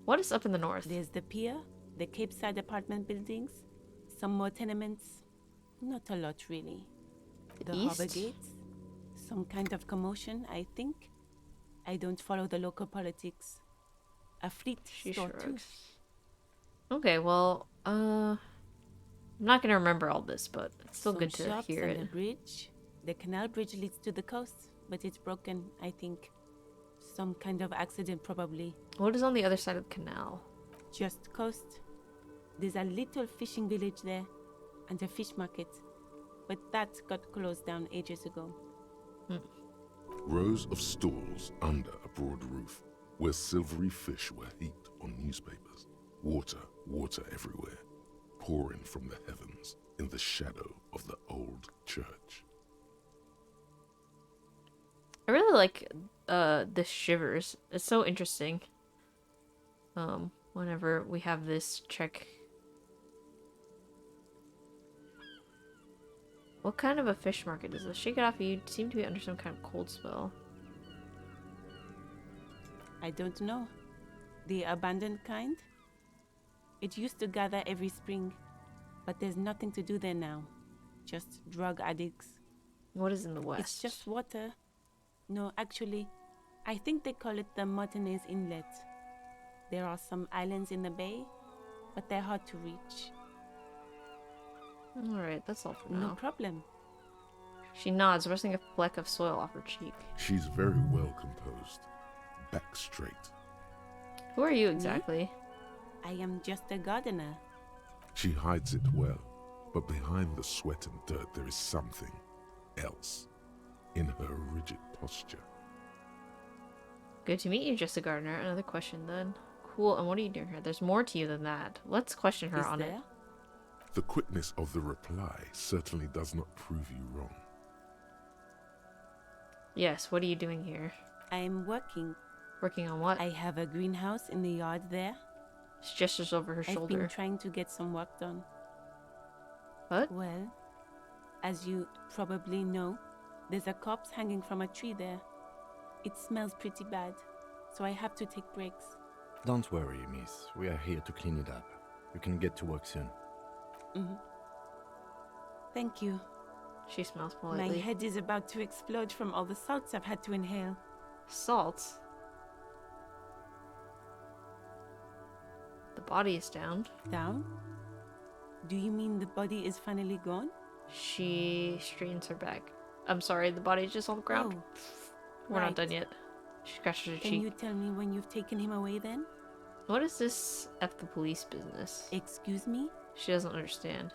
What is up in the north? There's the pier, the Cape Side apartment buildings, some more tenements. Not a lot, really. The harbor gates, some kind of commotion, I think. I don't follow the local politics. A fleet store, too. Okay, well, I'm not gonna remember all this, but it's still Some good to shops hear and it. a bridge. The Canal Bridge leads to the coast, but it's broken, I think. Some kind of accident, probably. What is on the other side of the canal? Just coast. There's a little fishing village there, and a fish market. But that got closed down ages ago. Rows of stalls under a broad roof, where silvery fish were heaped on newspapers. Water everywhere, pouring from the heavens in the shadow of the old church. I really like this shivers. It's so interesting. Whenever we have this check. What kind of a fish market is this? Shake it off, you seem to be under some kind of cold spell. I don't know. The abandoned kind? It used to gather every spring, but there's nothing to do there now. Just drug addicts. What is in the west? It's just water. No, actually, I think they call it the Martinez Inlet. There are some islands in the bay, but they're hard to reach. Alright, that's all for now. No problem. She nods, brushing a fleck of soil off her cheek. She's very well composed, back straight. Who are you exactly? I am just a gardener. She hides it well, but behind the sweat and dirt there is something else in her rigid posture. Good to meet you, just a gardener. Another question then. Cool, and what are you doing here? There's more to you than that. Let's question her on it. The quickness of the reply certainly does not prove you wrong. Yes, what are you doing here? I'm working. Working on what? I have a greenhouse in the yard there. She gestures over her I've shoulder. been trying to get some work done. What? Well, as you probably know, there's a corpse hanging from a tree there. It smells pretty bad, so I have to take breaks. Don't worry, miss. We are here to clean it up. You can get to work soon. Mm-hmm. Thank you. She smells politely. My head is about to explode from all the salts I've had to inhale. Salts? The body is down. Down? Do you mean the body is finally gone? She straightens her back. I'm sorry, the body's just on the ground. Oh, We're right. not done yet. She scratches her Can cheek. you tell me when you've taken him away then? What is this F the police business? Excuse me? She doesn't understand.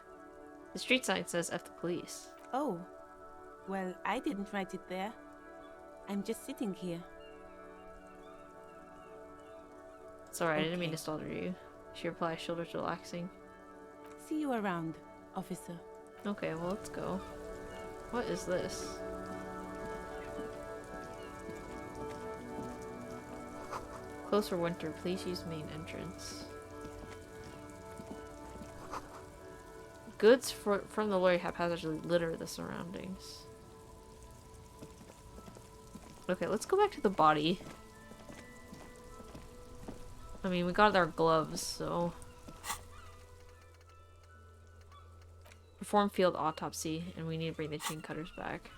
The street sign says F the police. Oh. Well, I didn't write it there. I'm just sitting here. It's alright, I didn't mean to startle you. She replies, shoulders relaxing. See you around, officer. Okay, well, let's go. What is this? Close for winter, please use main entrance. Goods from the lorry haphazardly litter the surroundings. Okay, let's go back to the body. I mean, we got our gloves, so... Perform field autopsy, and we need to bring the chain cutters back.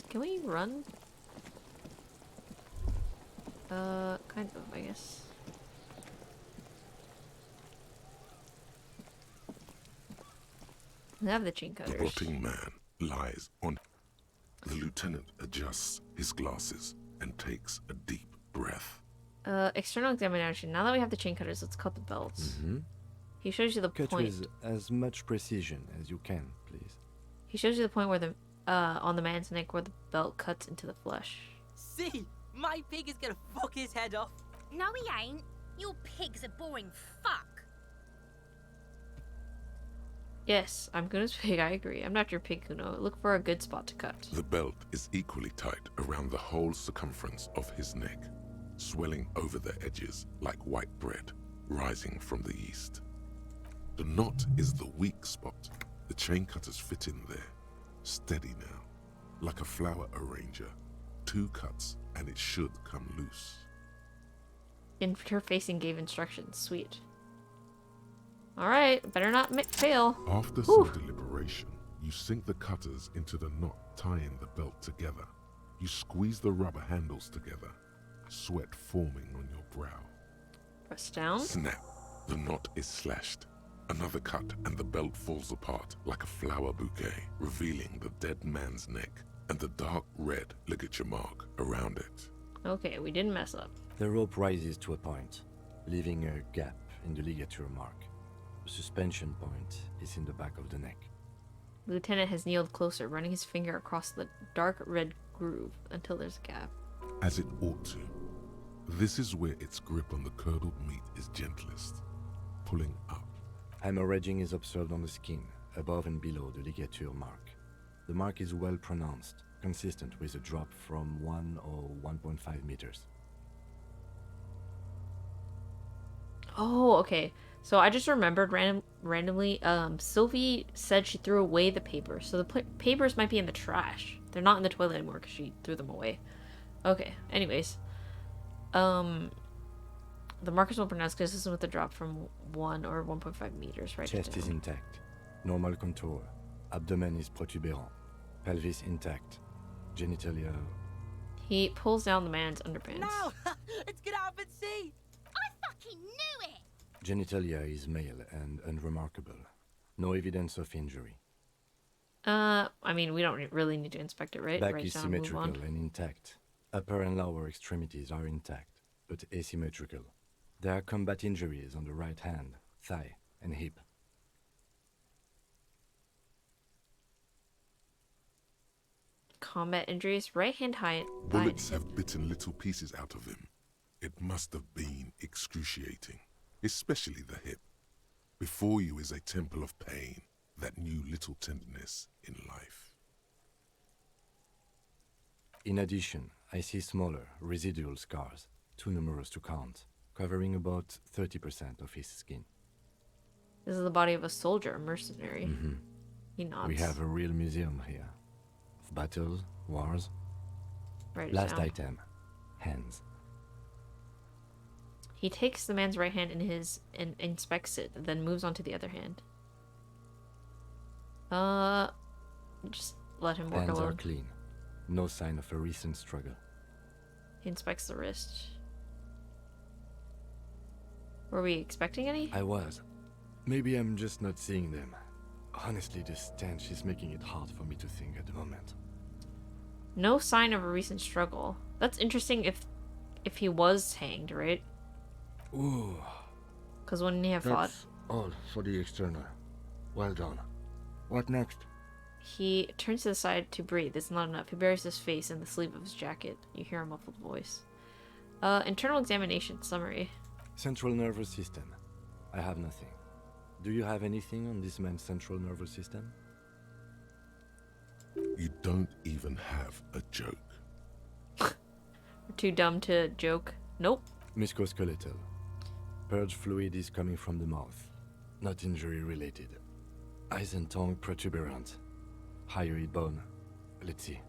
Can we run? Kind of, I guess. We have the chain cutters. The rotting man lies on. The lieutenant adjusts his glasses and takes a deep breath. External examination. Now that we have the chain cutters, let's cut the belts. Mm-hmm. He shows you the Cut point. with as much precision as you can, please. He shows you the point where the on the man's neck where the belt cuts into the flesh. See, my pig is gonna fuck his head off. No, he ain't. Your pig's a boring fuck. Yes, I'm good as pig, I agree. I'm not your pig, Kuno. Look for a good spot to cut. The belt is equally tight around the whole circumference of his neck, swelling over the edges like white bread rising from the east. The knot is the weak spot. The chain cutters fit in there, steady now, like a flower arranger. 2 cuts and it should come loose. Interfacing gave instructions. Sweet. Alright, better not fail. After Whew. some deliberation, you sink the cutters into the knot tying the belt together. You squeeze the rubber handles together, sweat forming on your brow. Press down. Snap. The knot is slashed. Another cut and the belt falls apart like a flower bouquet, revealing the dead man's neck and the dark red ligature mark around it. Okay, we didn't mess up. The rope rises to a point, leaving a gap in the ligature mark. The suspension point is in the back of the neck. The lieutenant has kneeled closer, running his finger across the dark red groove until there's a gap. As it ought to. This is where its grip on the curdled meat is gentlest, pulling up. Hemorrhaging is observed on the skin, above and below the ligature mark. The mark is well pronounced, consistent with a drop from 1 or 1.5 meters. Oh, okay. So I just remembered randomly, Sylvie said she threw away the papers. So the papers might be in the trash. They're not in the toilet anymore because she threw them away. Okay, anyways. The mark is well pronounced, consistent with a drop from 1 or 1.5 meters, right? Chest is intact. Normal contour. Abdomen is protuberant. Pelvis intact. Genitalia... He pulls down the man's underpants. No! It's gonna happen, see! I fucking knew it! Genitalia is male and unremarkable. No evidence of injury. I mean, we don't really need to inspect it, right? Back Write is down, move on. symmetrical and intact. Upper and lower extremities are intact, but asymmetrical. There are combat injuries on the right hand, thigh, and hip. Combat injuries, right hand high. Bullets have bitten little pieces out of him. It must have been excruciating, especially the hip. Before you is a temple of pain that knew little tenderness in life. In addition, I see smaller, residual scars, too numerous to count, covering about 30% of his skin. This is the body of a soldier, a mercenary. Mm-hmm. He nods. We have a real museum here. Of battles, wars. Write it Last down. item. Hands. He takes the man's right hand in his and inspects it, then moves on to the other hand. Just let him work Hands alone. are clean. No sign of a recent struggle. He inspects the wrist. Were we expecting any? I was. Maybe I'm just not seeing them. Honestly, the stench is making it hard for me to think at the moment. No sign of a recent struggle. That's interesting if he was hanged, right? Ooh. Because when he had fought... That's all for the external. Well done. What next? He turns to the side to breathe. It's not enough. He buries his face in the sleeve of his jacket. You hear a muffled voice. Internal examination summary. Central nervous system. I have nothing. Do you have anything on this man's central nervous system? You don't even have a joke. We're too dumb to joke. Nope. Musculoskeletal. Purge fluid is coming from the mouth. Not injury related. Eyes and tongue protuberant. Hyoid bone. Let's see.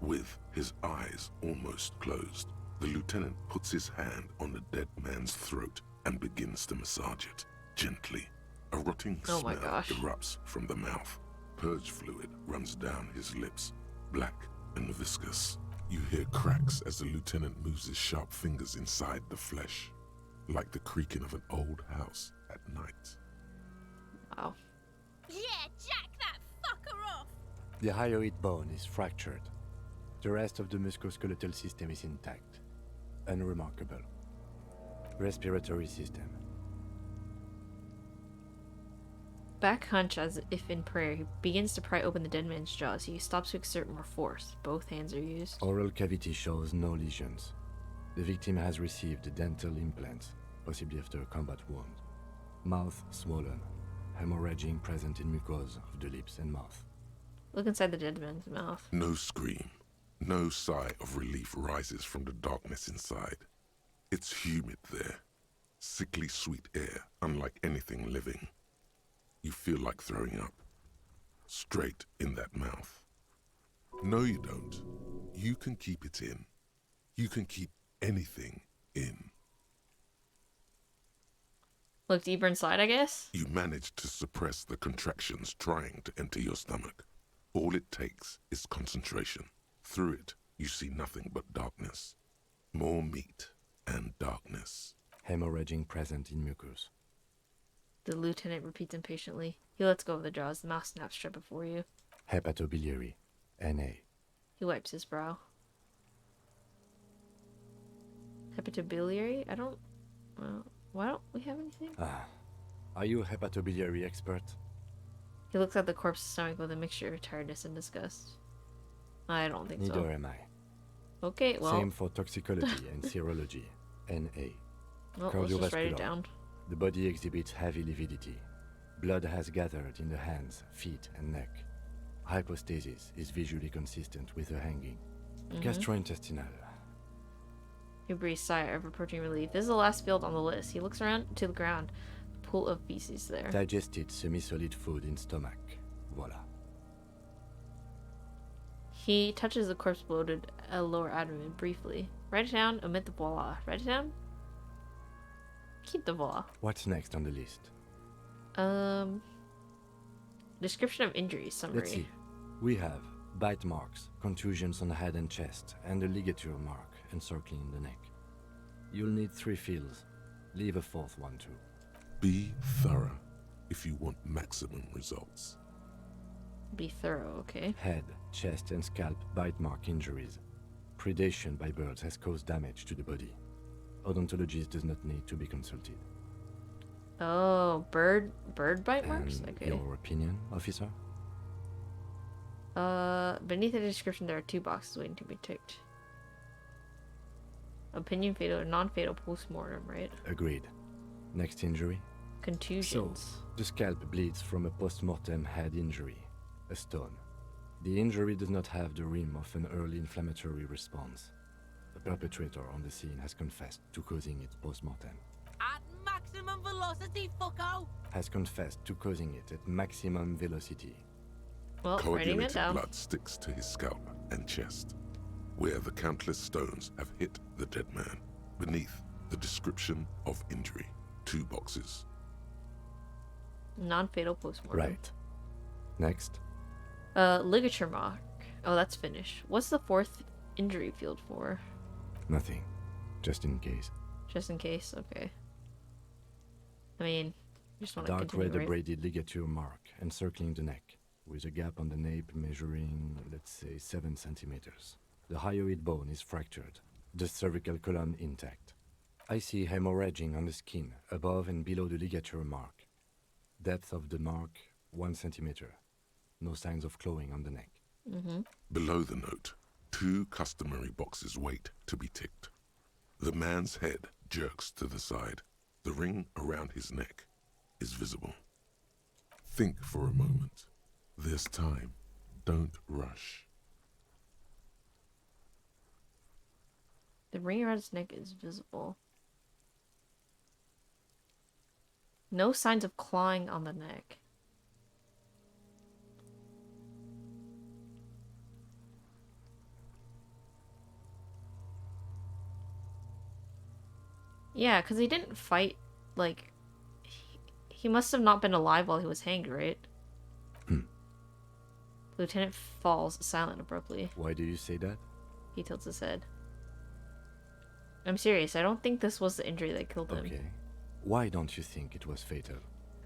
With his eyes almost closed, the lieutenant puts his hand on the dead man's throat and begins to massage it, gently. A rotting smell erupts from the mouth. Purge fluid runs down his lips, black and viscous. You hear cracks as the lieutenant moves his sharp fingers inside the flesh, like the creaking of an old house at night. Wow. Yeah, jack that fucker off! The hyoid bone is fractured. The rest of the musculoskeletal system is intact. Unremarkable. Respiratory system. Back hunch as if in prayer, he begins to pry open the dead man's jaws. He stops to exert more force. Both hands are used. Oral cavity shows no lesions. The victim has received dental implants, possibly after a combat wound. Mouth swollen. Hemorrhaging present in mucosa of the lips and mouth. Look inside the dead man's mouth. No scream, no sigh of relief rises from the darkness inside. It's humid there. Sickly sweet air, unlike anything living. You feel like throwing up. Straight in that mouth. No, you don't. You can keep it in. You can keep anything in. Look deeper inside, I guess? You manage to suppress the contractions trying to enter your stomach. All it takes is concentration. Through it, you see nothing but darkness. More meat and darkness. Hemorrhaging present in mucus. The lieutenant repeats impatiently. He lets go of the jaws. The mouth snaps shut before you. Hepatobiliary. NA. He wipes his brow. Hepatobiliary? Well, why don't we have anything? Are you a hepatobiliary expert? He looks at the corpse's stomach with a mixture of tiredness and disgust. I don't think so. Neither am I. Okay, well... Same for toxicology and serology. NA. Well, let's just write it Cardiovascular. down. The body exhibits heavy lividity. Blood has gathered in the hands, feet, and neck. Hypostasis is visually consistent with a hanging. Gastrointestinal. He breathes a sigh of approaching relief. This is the last field on the list. He looks around to the ground. A pool of feces there. Digested semi-solid food in stomach. Voila. He touches the corpse bloated lower abdomen briefly. Write it down, omit the voila. Write it down? Keep the voila. What's next on the list? Description of injuries summary. Let's see. We have bite marks, contusions on the head and chest, and a ligature mark encircling the neck. You'll need 3 fills. Leave a 4th one too. Be thorough if you want maximum results. Be thorough, okay? Head, chest, and scalp bite mark injuries. Predation by birds has caused damage to the body. Odontologist does not need to be consulted. Oh, bird bite marks? And Okay. your opinion, officer? Beneath the description there are 2 boxes waiting to be ticked. Opinion fatal or non-fatal post-mortem, right? Agreed. Next injury? Contusions. So, the scalp bleeds from a post-mortem head injury, a stone. The injury does not have the rim of an early inflammatory response. The perpetrator on the scene has confessed to causing it post-mortem. At maximum velocity, fucko! Has confessed to causing it at maximum velocity. Well, writing it Coagulated down. blood sticks to his scalp and chest, where the countless stones have hit the dead man. Beneath, the description of injury. 2 boxes. Non-fatal post-mortem. Right. Next. Ligature mark. Oh, that's finished. What's the 4th injury field for? Nothing. Just in case. Just in case? Okay. I mean, just want to Dark continue, red right? abraded ligature mark encircling the neck, with a gap on the nape measuring, let's say, 7 centimeters. The hyoid bone is fractured, the cervical column intact. I see hemorrhaging on the skin, above and below the ligature mark. Depth of the mark, 1 centimeter. No signs of clawing on the neck. Below the note, 2 customary boxes wait to be ticked. The man's head jerks to the side. The ring around his neck is visible. Think for a moment. There's time. Don't rush. The ring around his neck is visible. No signs of clawing on the neck. Yeah, because he didn't fight, like... He must have not been alive while he was hanged, right? Lieutenant falls silent abruptly. Why do you say that? He tilts his head. I'm serious, I don't think this was the injury that killed him. Okay. Why don't you think it was fatal?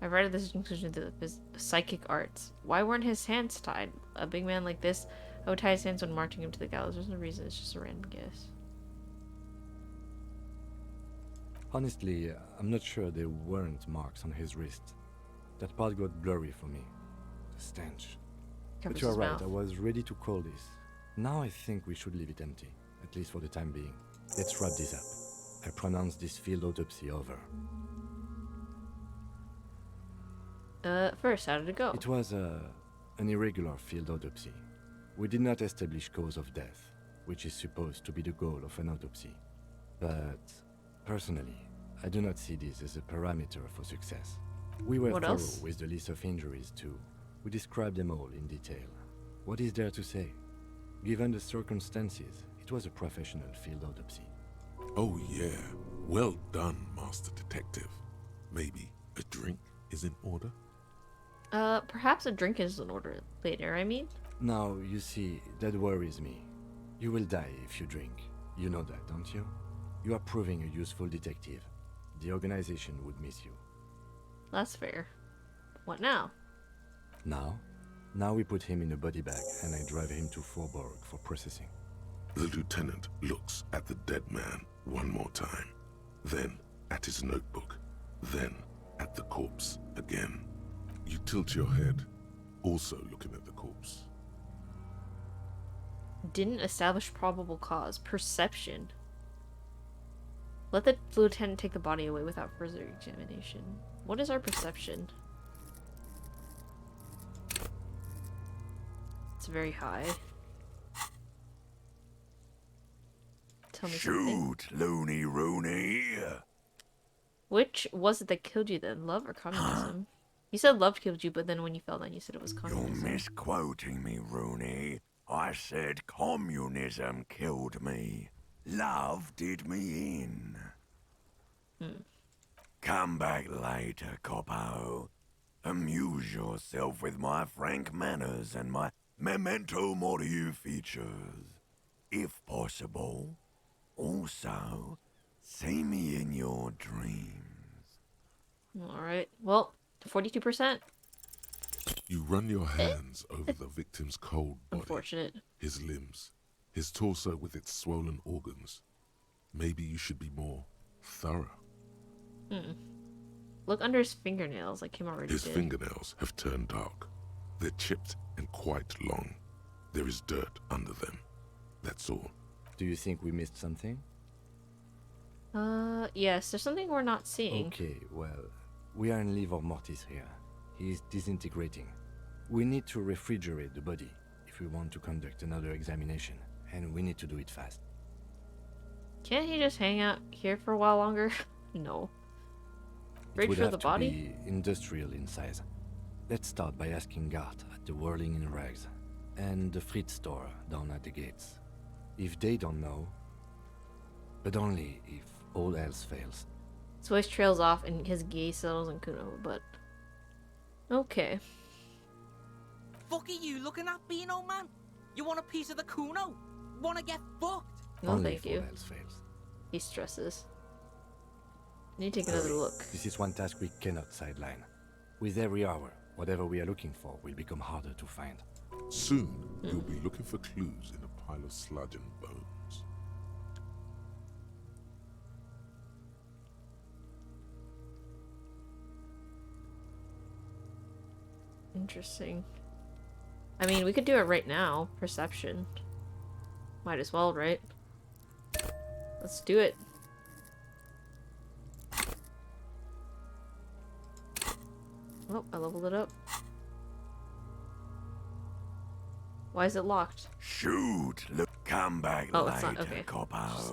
I've read this conclusion to the psychic arts. Why weren't his hands tied? A big man like this, I would tie his hands when marching him to the gallows. There's no reason, it's just a random guess. Honestly, I'm not sure there weren't marks on his wrist. That part got blurry for me. The stench. Covers But you're his right, mouth. I was ready to call this. Now I think we should leave it empty, at least for the time being. Let's wrap this up. I pronounce this field autopsy over. First, how did it go? It was an irregular field autopsy. We did not establish cause of death, which is supposed to be the goal of an autopsy. But personally, I do not see this as a parameter for success. We were What thorough else? with the list of injuries too. We described them all in detail. What is there to say? Given the circumstances, it was a professional field autopsy. Oh yeah, well done, Master Detective. Maybe a drink is in order? Perhaps a drink is in order later, I mean? Now, you see, that worries me. You will die if you drink. You know that, don't you? You are proving a useful detective. The organization would miss you. That's fair. What now? Now we put him in a body bag and I drive him to Forborg for processing. The lieutenant looks at the dead man one more time, then at his notebook, then at the corpse again. You tilt your head, also looking at the corpse. Didn't establish probable cause. Perception. Let the lieutenant take the body away without further examination. What is our perception? It's very high. Tell me something. Shoot, Looney Rooney. Which was it that killed you then? Love or communism? You said love killed you, but then when you fell down, you said it was You're communism. misquoting me, Rooney. I said communism killed me. Love did me in. Come back later, Coppo. Amuse yourself with my frank manners and my memento mori features. If possible. Also, see me in your dreams. Alright, well, 42%. You run your hands over the victim's cold body, Unfortunate. his limbs, his torso with its swollen organs. Maybe you should be more thorough. Look under his fingernails like him already His did. fingernails have turned dark. They're chipped and quite long. There is dirt under them. That's all. Do you think we missed something? Yes, there's something we're not seeing. Okay, well, we are in livor mortis here. He is disintegrating. We need to refrigerate the body if we want to conduct another examination, and we need to do it fast. Can't he just hang out here for a while longer? No. It Bridge would for have the to body? be industrial in size. Let's start by asking Gart at the Whirling in Rags and the Fritz store down at the gates. If they don't know, but only if all else fails. His voice trails off and his gaze settles on Kuno, but... Okay. Fuck are you looking at, Beano man? You want a piece of the Kuno? Wanna get fucked? No, only thank if you. all else fails. He stresses. Need to take another look. This is one task we cannot sideline. With every hour, whatever we are looking for will become harder to find. Soon, you'll be looking for clues in a pile of sludge and bones. Interesting. I mean, we could do it right now. Perception. Might as well, right? Let's do it. Oh, I leveled it up. Why is it locked? Shoot! Look, come back Oh, later, it's not. Okay. Copo.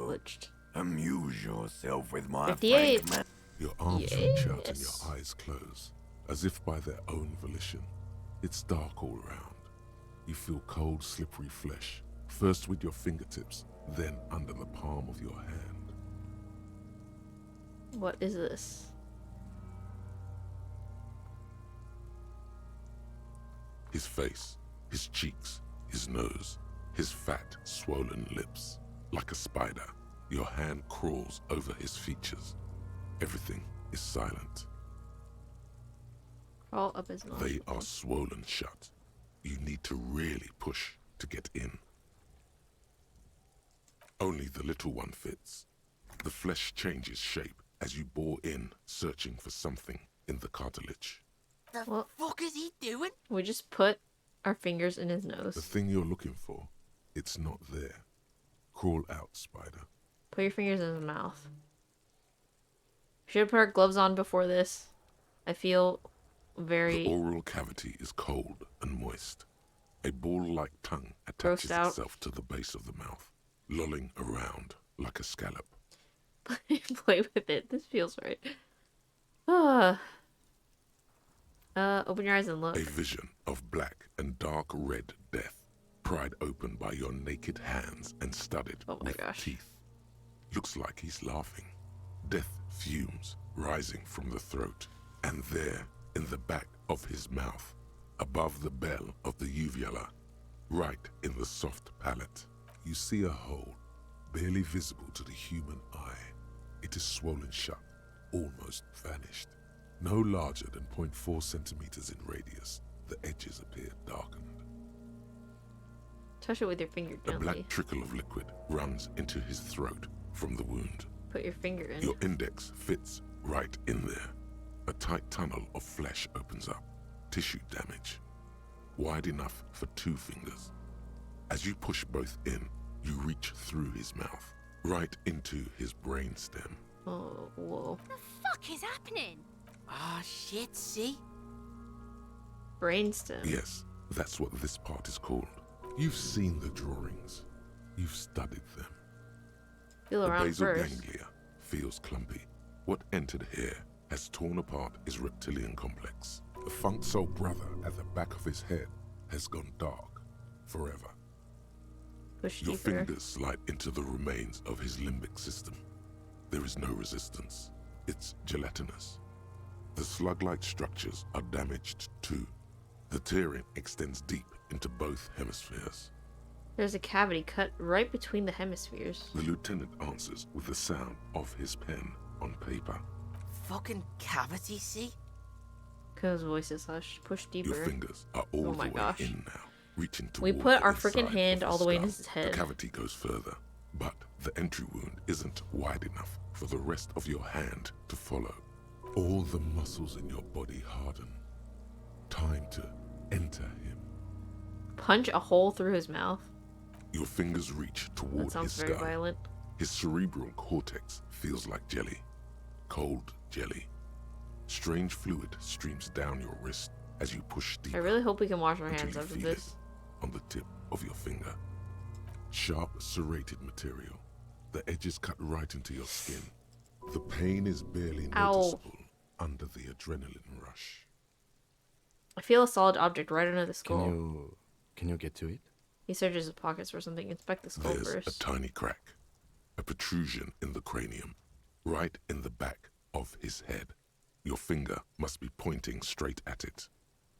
Glitched. Amuse yourself with my 58. frank man. Your arms reach out and Yes. your eyes close, as if by their own volition. It's dark all around. You feel cold, slippery flesh, first with your fingertips, then under the palm of your hand. What is this? His face, his cheeks, his nose, his fat, swollen lips. Like a spider, your hand crawls over his features. Everything is silent. Crawl up his nose. They are swollen shut. You need to really push to get in. Only the little one fits. The flesh changes shape as you bore in, searching for something in the cartilage. The fuck is he doing? We just put our fingers in his The nose. thing you're looking for, it's not there. Crawl out, spider. Put your fingers in his mouth. Should have put our gloves on before this. I feel very The oral cavity is cold and moist. A ball-like tongue attaches Grossed out. itself to the base of the mouth, lolling around like a scallop. play with it. This feels right. Ah. Open your eyes and look. A vision of black and dark red death, pried open by your naked hands and studded Oh my with gosh. teeth. Looks like he's laughing. Death fumes rising from the throat, and there, in the back of his mouth, above the bell of the uvula, right in the soft palate, you see a hole, barely visible to the human eye. It is swollen shut, almost vanished. No larger than 0.4 centimeters in radius, the edges appear darkened. Touch it with your finger A gently. black trickle of liquid runs into his throat from the wound. Put your finger in. Your index fits right in there. A tight tunnel of flesh opens up. Tissue damage. Wide enough for 2 fingers. As you push both in, you reach through his mouth, right into his brainstem. Oh, whoa. The fuck is happening? Ah, shit, see? Brainstem. Yes, that's what this part is called. You've seen the drawings. You've studied them. Feel The around basal first. ganglia feels clumpy. What entered here has torn apart his reptilian complex. The funk soul brother at the back of his head has gone dark forever. Push Your deeper. fingers slide into the remains of his limbic system. There is no resistance. It's gelatinous. The slug-like structures are damaged too. The tearing extends deep into both hemispheres. There's a cavity cut right between the hemispheres. The lieutenant answers with the sound of his pen on paper. Fucking cavity, see? Kuno's voice is hushed. Push deeper. Your fingers are all Oh the my way gosh. in now, reaching We toward put the our inside freaking of hand the all the way in skull. his head. The cavity goes further, but the entry wound isn't wide enough for the rest of your hand to follow. All the muscles in your body harden. Time to enter him. Punch a hole through his mouth. Your fingers reach toward That sounds his very skull. violent. His cerebral cortex feels like jelly. Cold jelly. Strange fluid streams down your wrist as you push deeper. I really hope we can wash our until hands you after feel this. it on the tip of your finger. Sharp, serrated material. The edges cut right into your skin. The pain is barely noticeable under the adrenaline rush. I feel a solid object right under the skull. Can you get to it? He searches his pockets for something. Inspect the skull There's first. a tiny crack. A protrusion in the cranium. Right in the back of his head. Your finger must be pointing straight at it.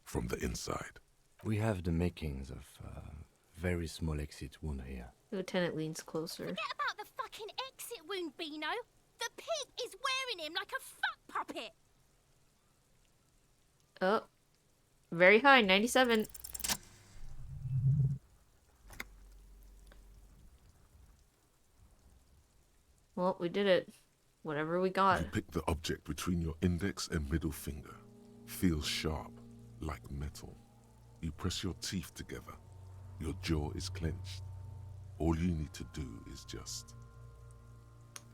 From the inside. We have the makings of a very small exit wound here. The lieutenant leans closer. Forget about the fucking exit wound, Beano. The pig is wearing him like a fuck puppet. Oh. Very high, 97. Well, we did it. Whatever we got. You pick the object between your index and middle finger. Feels sharp, like metal. You press your teeth together. Your jaw is clenched. All you need to do is just...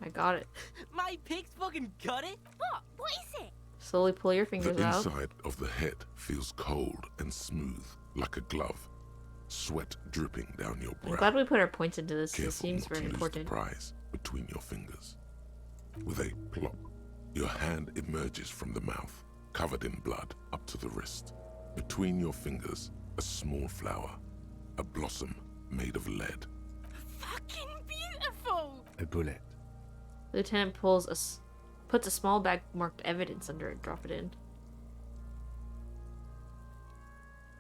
I got it. My pig's fucking got it? What? What is it? Slowly pull your fingers The out. inside of the head feels cold and smooth, like a glove. Sweat dripping down your brow. I'm glad we put our points into this. This Careful seems not very to lose important. the prize between your fingers. With a plop, your hand emerges from the mouth, covered in blood up to the wrist. Between your fingers, a small flower, a blossom made of lead. Fucking beautiful! A bullet. Lieutenant puts a small bag marked evidence under it. Drop it in.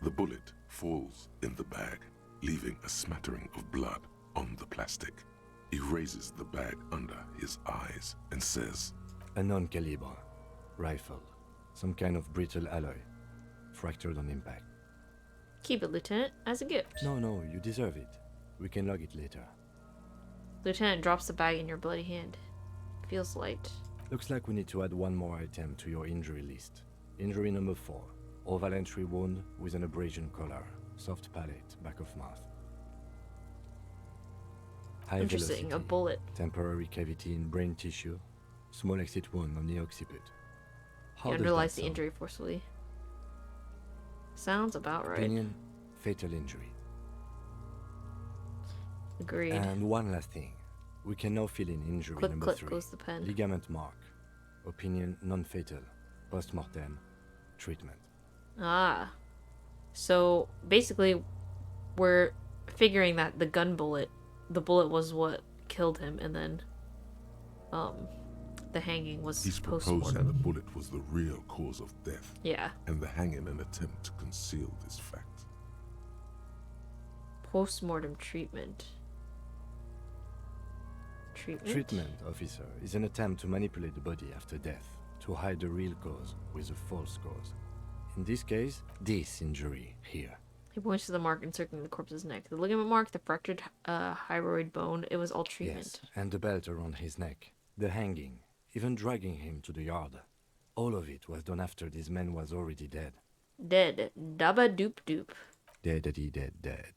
The bullet falls in the bag, leaving a smattering of blood on the plastic. He raises the bag under his eyes and says, A non-caliber rifle. Some kind of brittle alloy. Fractured on impact. Keep it, Lieutenant, as a gift. No, you deserve it. We can log it later. Lieutenant drops the bag in your bloody hand. Feels light. Looks like we need to add one more item to your injury list. Injury number 4. Oval entry wound with an abrasion collar. Soft palate, back of mouth. High Interesting, velocity, a bullet. Temporary cavity in brain tissue. Small exit wound on the occiput. How He does underlies that the sound? injury forcefully. Sounds about right. Opinion, fatal injury. Agreed. And one last thing. We can now fill in injury Click, number click 3. goes the pen. Ligament mark. Opinion non-fatal. Post-mortem. Treatment. Ah. So, basically, we're figuring that the the bullet was what killed him, and then, the hanging was he's proposing the post-mortem. bullet was the real cause of death. Yeah. And the hanging an attempt to conceal this fact. Post-mortem treatment. Treatment, officer, is an attempt to manipulate the body after death, to hide the real cause with a false cause. In this case, this injury here. He points to the mark encircling the corpse's neck. The ligament mark, the fractured hyoid bone, it was all treatment. Yes, and the belt around his neck, the hanging, even dragging him to the yard. All of it was done after this man was already dead. Dead. Dabba doop doop. Dead.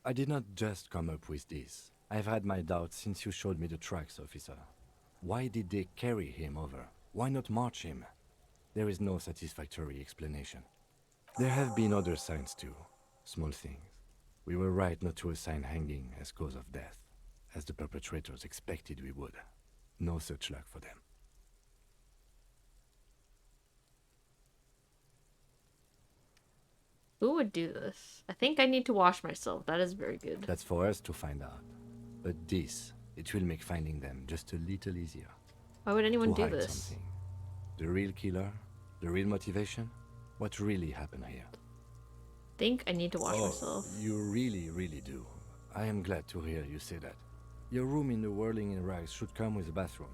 I did not just come up with this. I've had my doubts since you showed me the tracks, officer. Why did they carry him over? Why not march him? There is no satisfactory explanation. There have been other signs too. Small things. We were right not to assign hanging as cause of death, as the perpetrators expected we would. No such luck for them. Who would do this? I think I need to wash myself. That is very good. That's for us to find out. But this, it will make finding them just a little easier. Why would anyone To do hide this? something. The real killer? The real motivation? What really happened here? Think I need to wash myself. You really do. I am glad to hear you say that. Your room in the Whirling in Rags should come with a bathroom.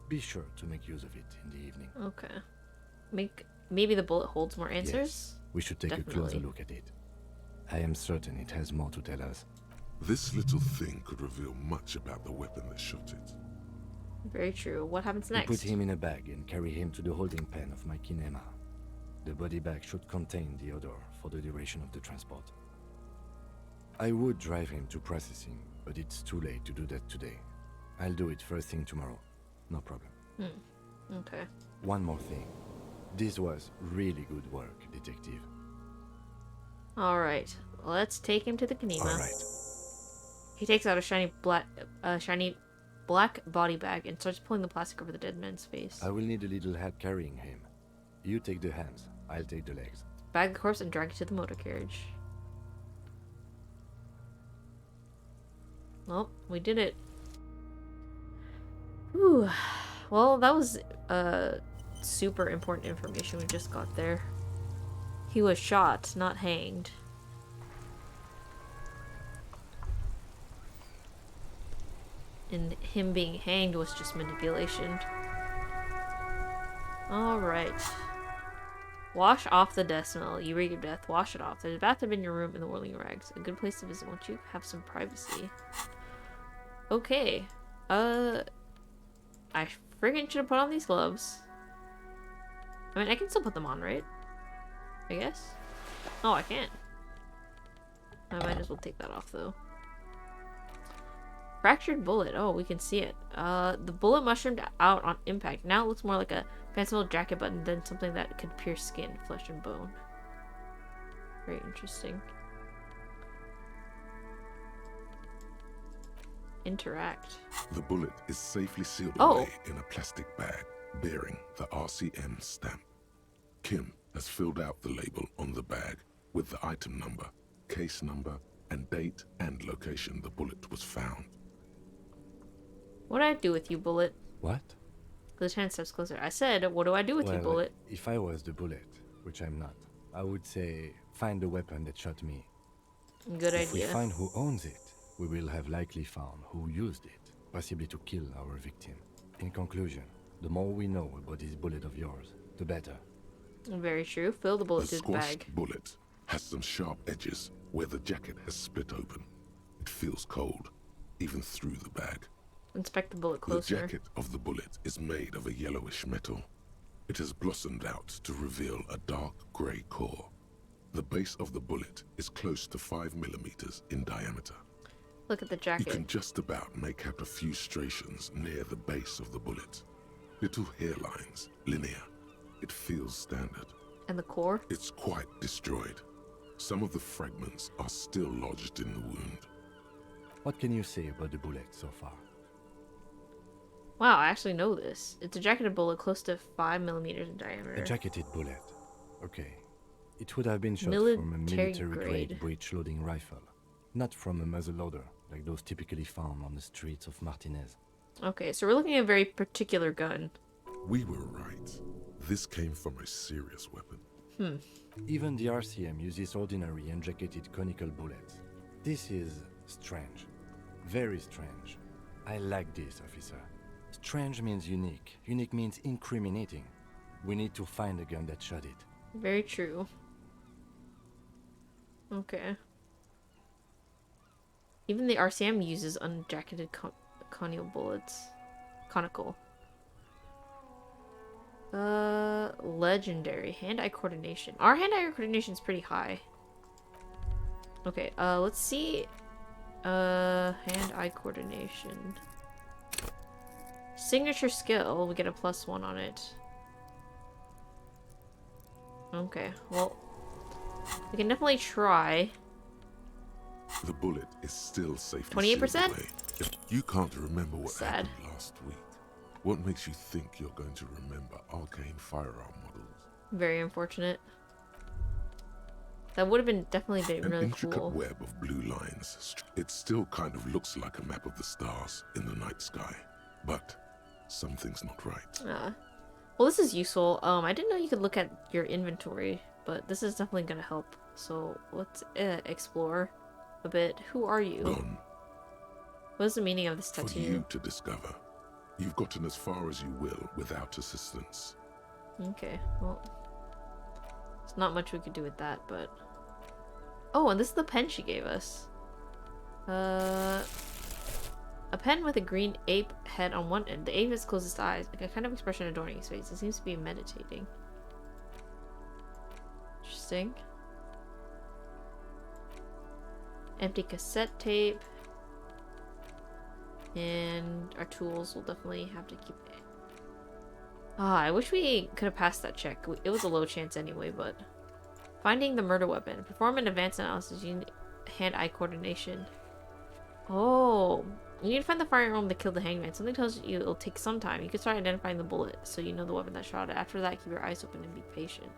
Be sure to make use of it in the evening. Okay. Maybe the bullet holds more answers? Yes, we should take a closer look at it. I am certain it has more to tell us. This little thing could reveal much about the weapon that shot it. Very true. What happens We next? put him in a bag and carry him to the holding pen of my kinema. The body bag should contain the odor for the duration of the transport. I would drive him to processing, but it's too late to do that today. I'll do it first thing tomorrow. No problem. Okay. One more thing. This was really good work, detective. Alright. Let's take him to the Kanima. Alright. He takes out a shiny black body bag and starts pulling the plastic over the dead man's face. I will need a little help carrying him. You take the hands, I'll take the legs. Bag the corpse and drag it to the motor carriage. Well, we did it. Whew. Well, that was super important information we just got there. He was shot, not hanged. And him being hanged was just manipulation. Alright. Wash off the death smell. You reek of death. Wash it off. There's a bathtub in your room in the whirling rags. A good place to visit once you have some privacy. Okay. I friggin' should have put on these gloves. I mean, I can still put them on, right? I guess? Oh, I can't. I might as well take that off, though. Fractured bullet. Oh, we can see it. The bullet mushroomed out on impact. Now it looks more like a fanciful jacket button than something that could pierce skin, flesh, and bone. Very interesting. Interact. The bullet is safely sealed Oh. away in a plastic bag bearing the RCM stamp. Kim has filled out the label on the bag with the item number, case number, and date and location the bullet was found. What do I do with you, Bullet? What? The Lieutenant steps closer. I said, what do I do with you, Bullet? If I was the bullet, which I'm not, I would say, find the weapon that shot me. Good If we idea. find who owns it, we will have likely found who used it, possibly to kill our victim. In conclusion, the more we know about this bullet of yours, the better. Very true. Fill the bullet The through the bag. squashed bullet has some sharp edges where the jacket has split open. It feels cold, even through the bag. Inspect the bullet The closer. jacket of the bullet is made of a yellowish metal. It has blossomed out to reveal a dark grey core. The base of the bullet is close to 5 millimeters in diameter. Look at the You jacket. can just about make out a few striations near the base of the bullet. Little hairlines, linear. It feels standard. And the core? It's quite destroyed. Some of the fragments are still lodged in the wound. What can you say about the bullet so far? Wow, I actually know this. It's a jacketed bullet close to 5 millimeters in diameter. A jacketed bullet. Okay. It would have been shot Military from a military-grade grade. breech-loading rifle, not from a muzzleloader like those typically found on the streets of Martinez. Okay, so we're looking at a very particular gun. We were right. This came from a serious weapon. Even the RCM uses ordinary unjacketed conical bullets. This is strange. Very strange. I like this, officer. Strange means unique. Unique means incriminating. We need to find the gun that shot it. Very true. Okay. Even the RCM uses unjacketed conical bullets. Conical. Legendary. Hand-eye coordination. Our hand-eye coordination is pretty high. Okay, let's see. Hand-eye coordination. Signature skill, we get a +1 on it. Okay, well, we can definitely try. The bullet is still safely 28%? sealed away. If you can't remember what Sad. happened last week, what makes you think you're going to remember arcane firearm models? Very unfortunate. That would have been definitely been An really intricate cool. web of blue lines. It still kind of looks like a map of the stars in the night sky, but something's not right. Well, this is useful. I didn't know you could look at your inventory, but this is definitely gonna help. So let's explore a bit. Who are you? Gone. What is the meaning of this For tattoo? you to discover. You've gotten as far as you will without assistance. Okay, well, there's not much we could do with that, but... Oh, and this is the pen she gave us. A pen with a green ape head on one end. The ape has closed its eyes, like a kind of expression adorning his face. It seems to be meditating. Interesting. Empty cassette tape. And our tools will definitely have to keep it. Ah, I wish we could have passed that check. It was a low chance anyway, but... Finding the murder weapon. Perform an advanced analysis. You need hand-eye coordination. Oh, you need to find the firearm that killed the hangman. Something tells you it'll take some time. You can start identifying the bullet, so you know the weapon that shot it. After that, keep your eyes open and be patient.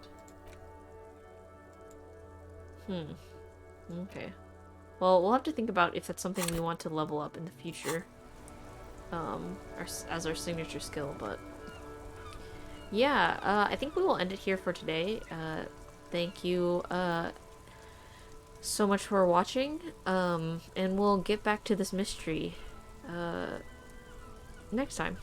Okay. Well, we'll have to think about if that's something we want to level up in the future. As our signature skill, but... Yeah, I think we will end it here for today. Thank you, so much for watching, and we'll get back to this mystery, next time.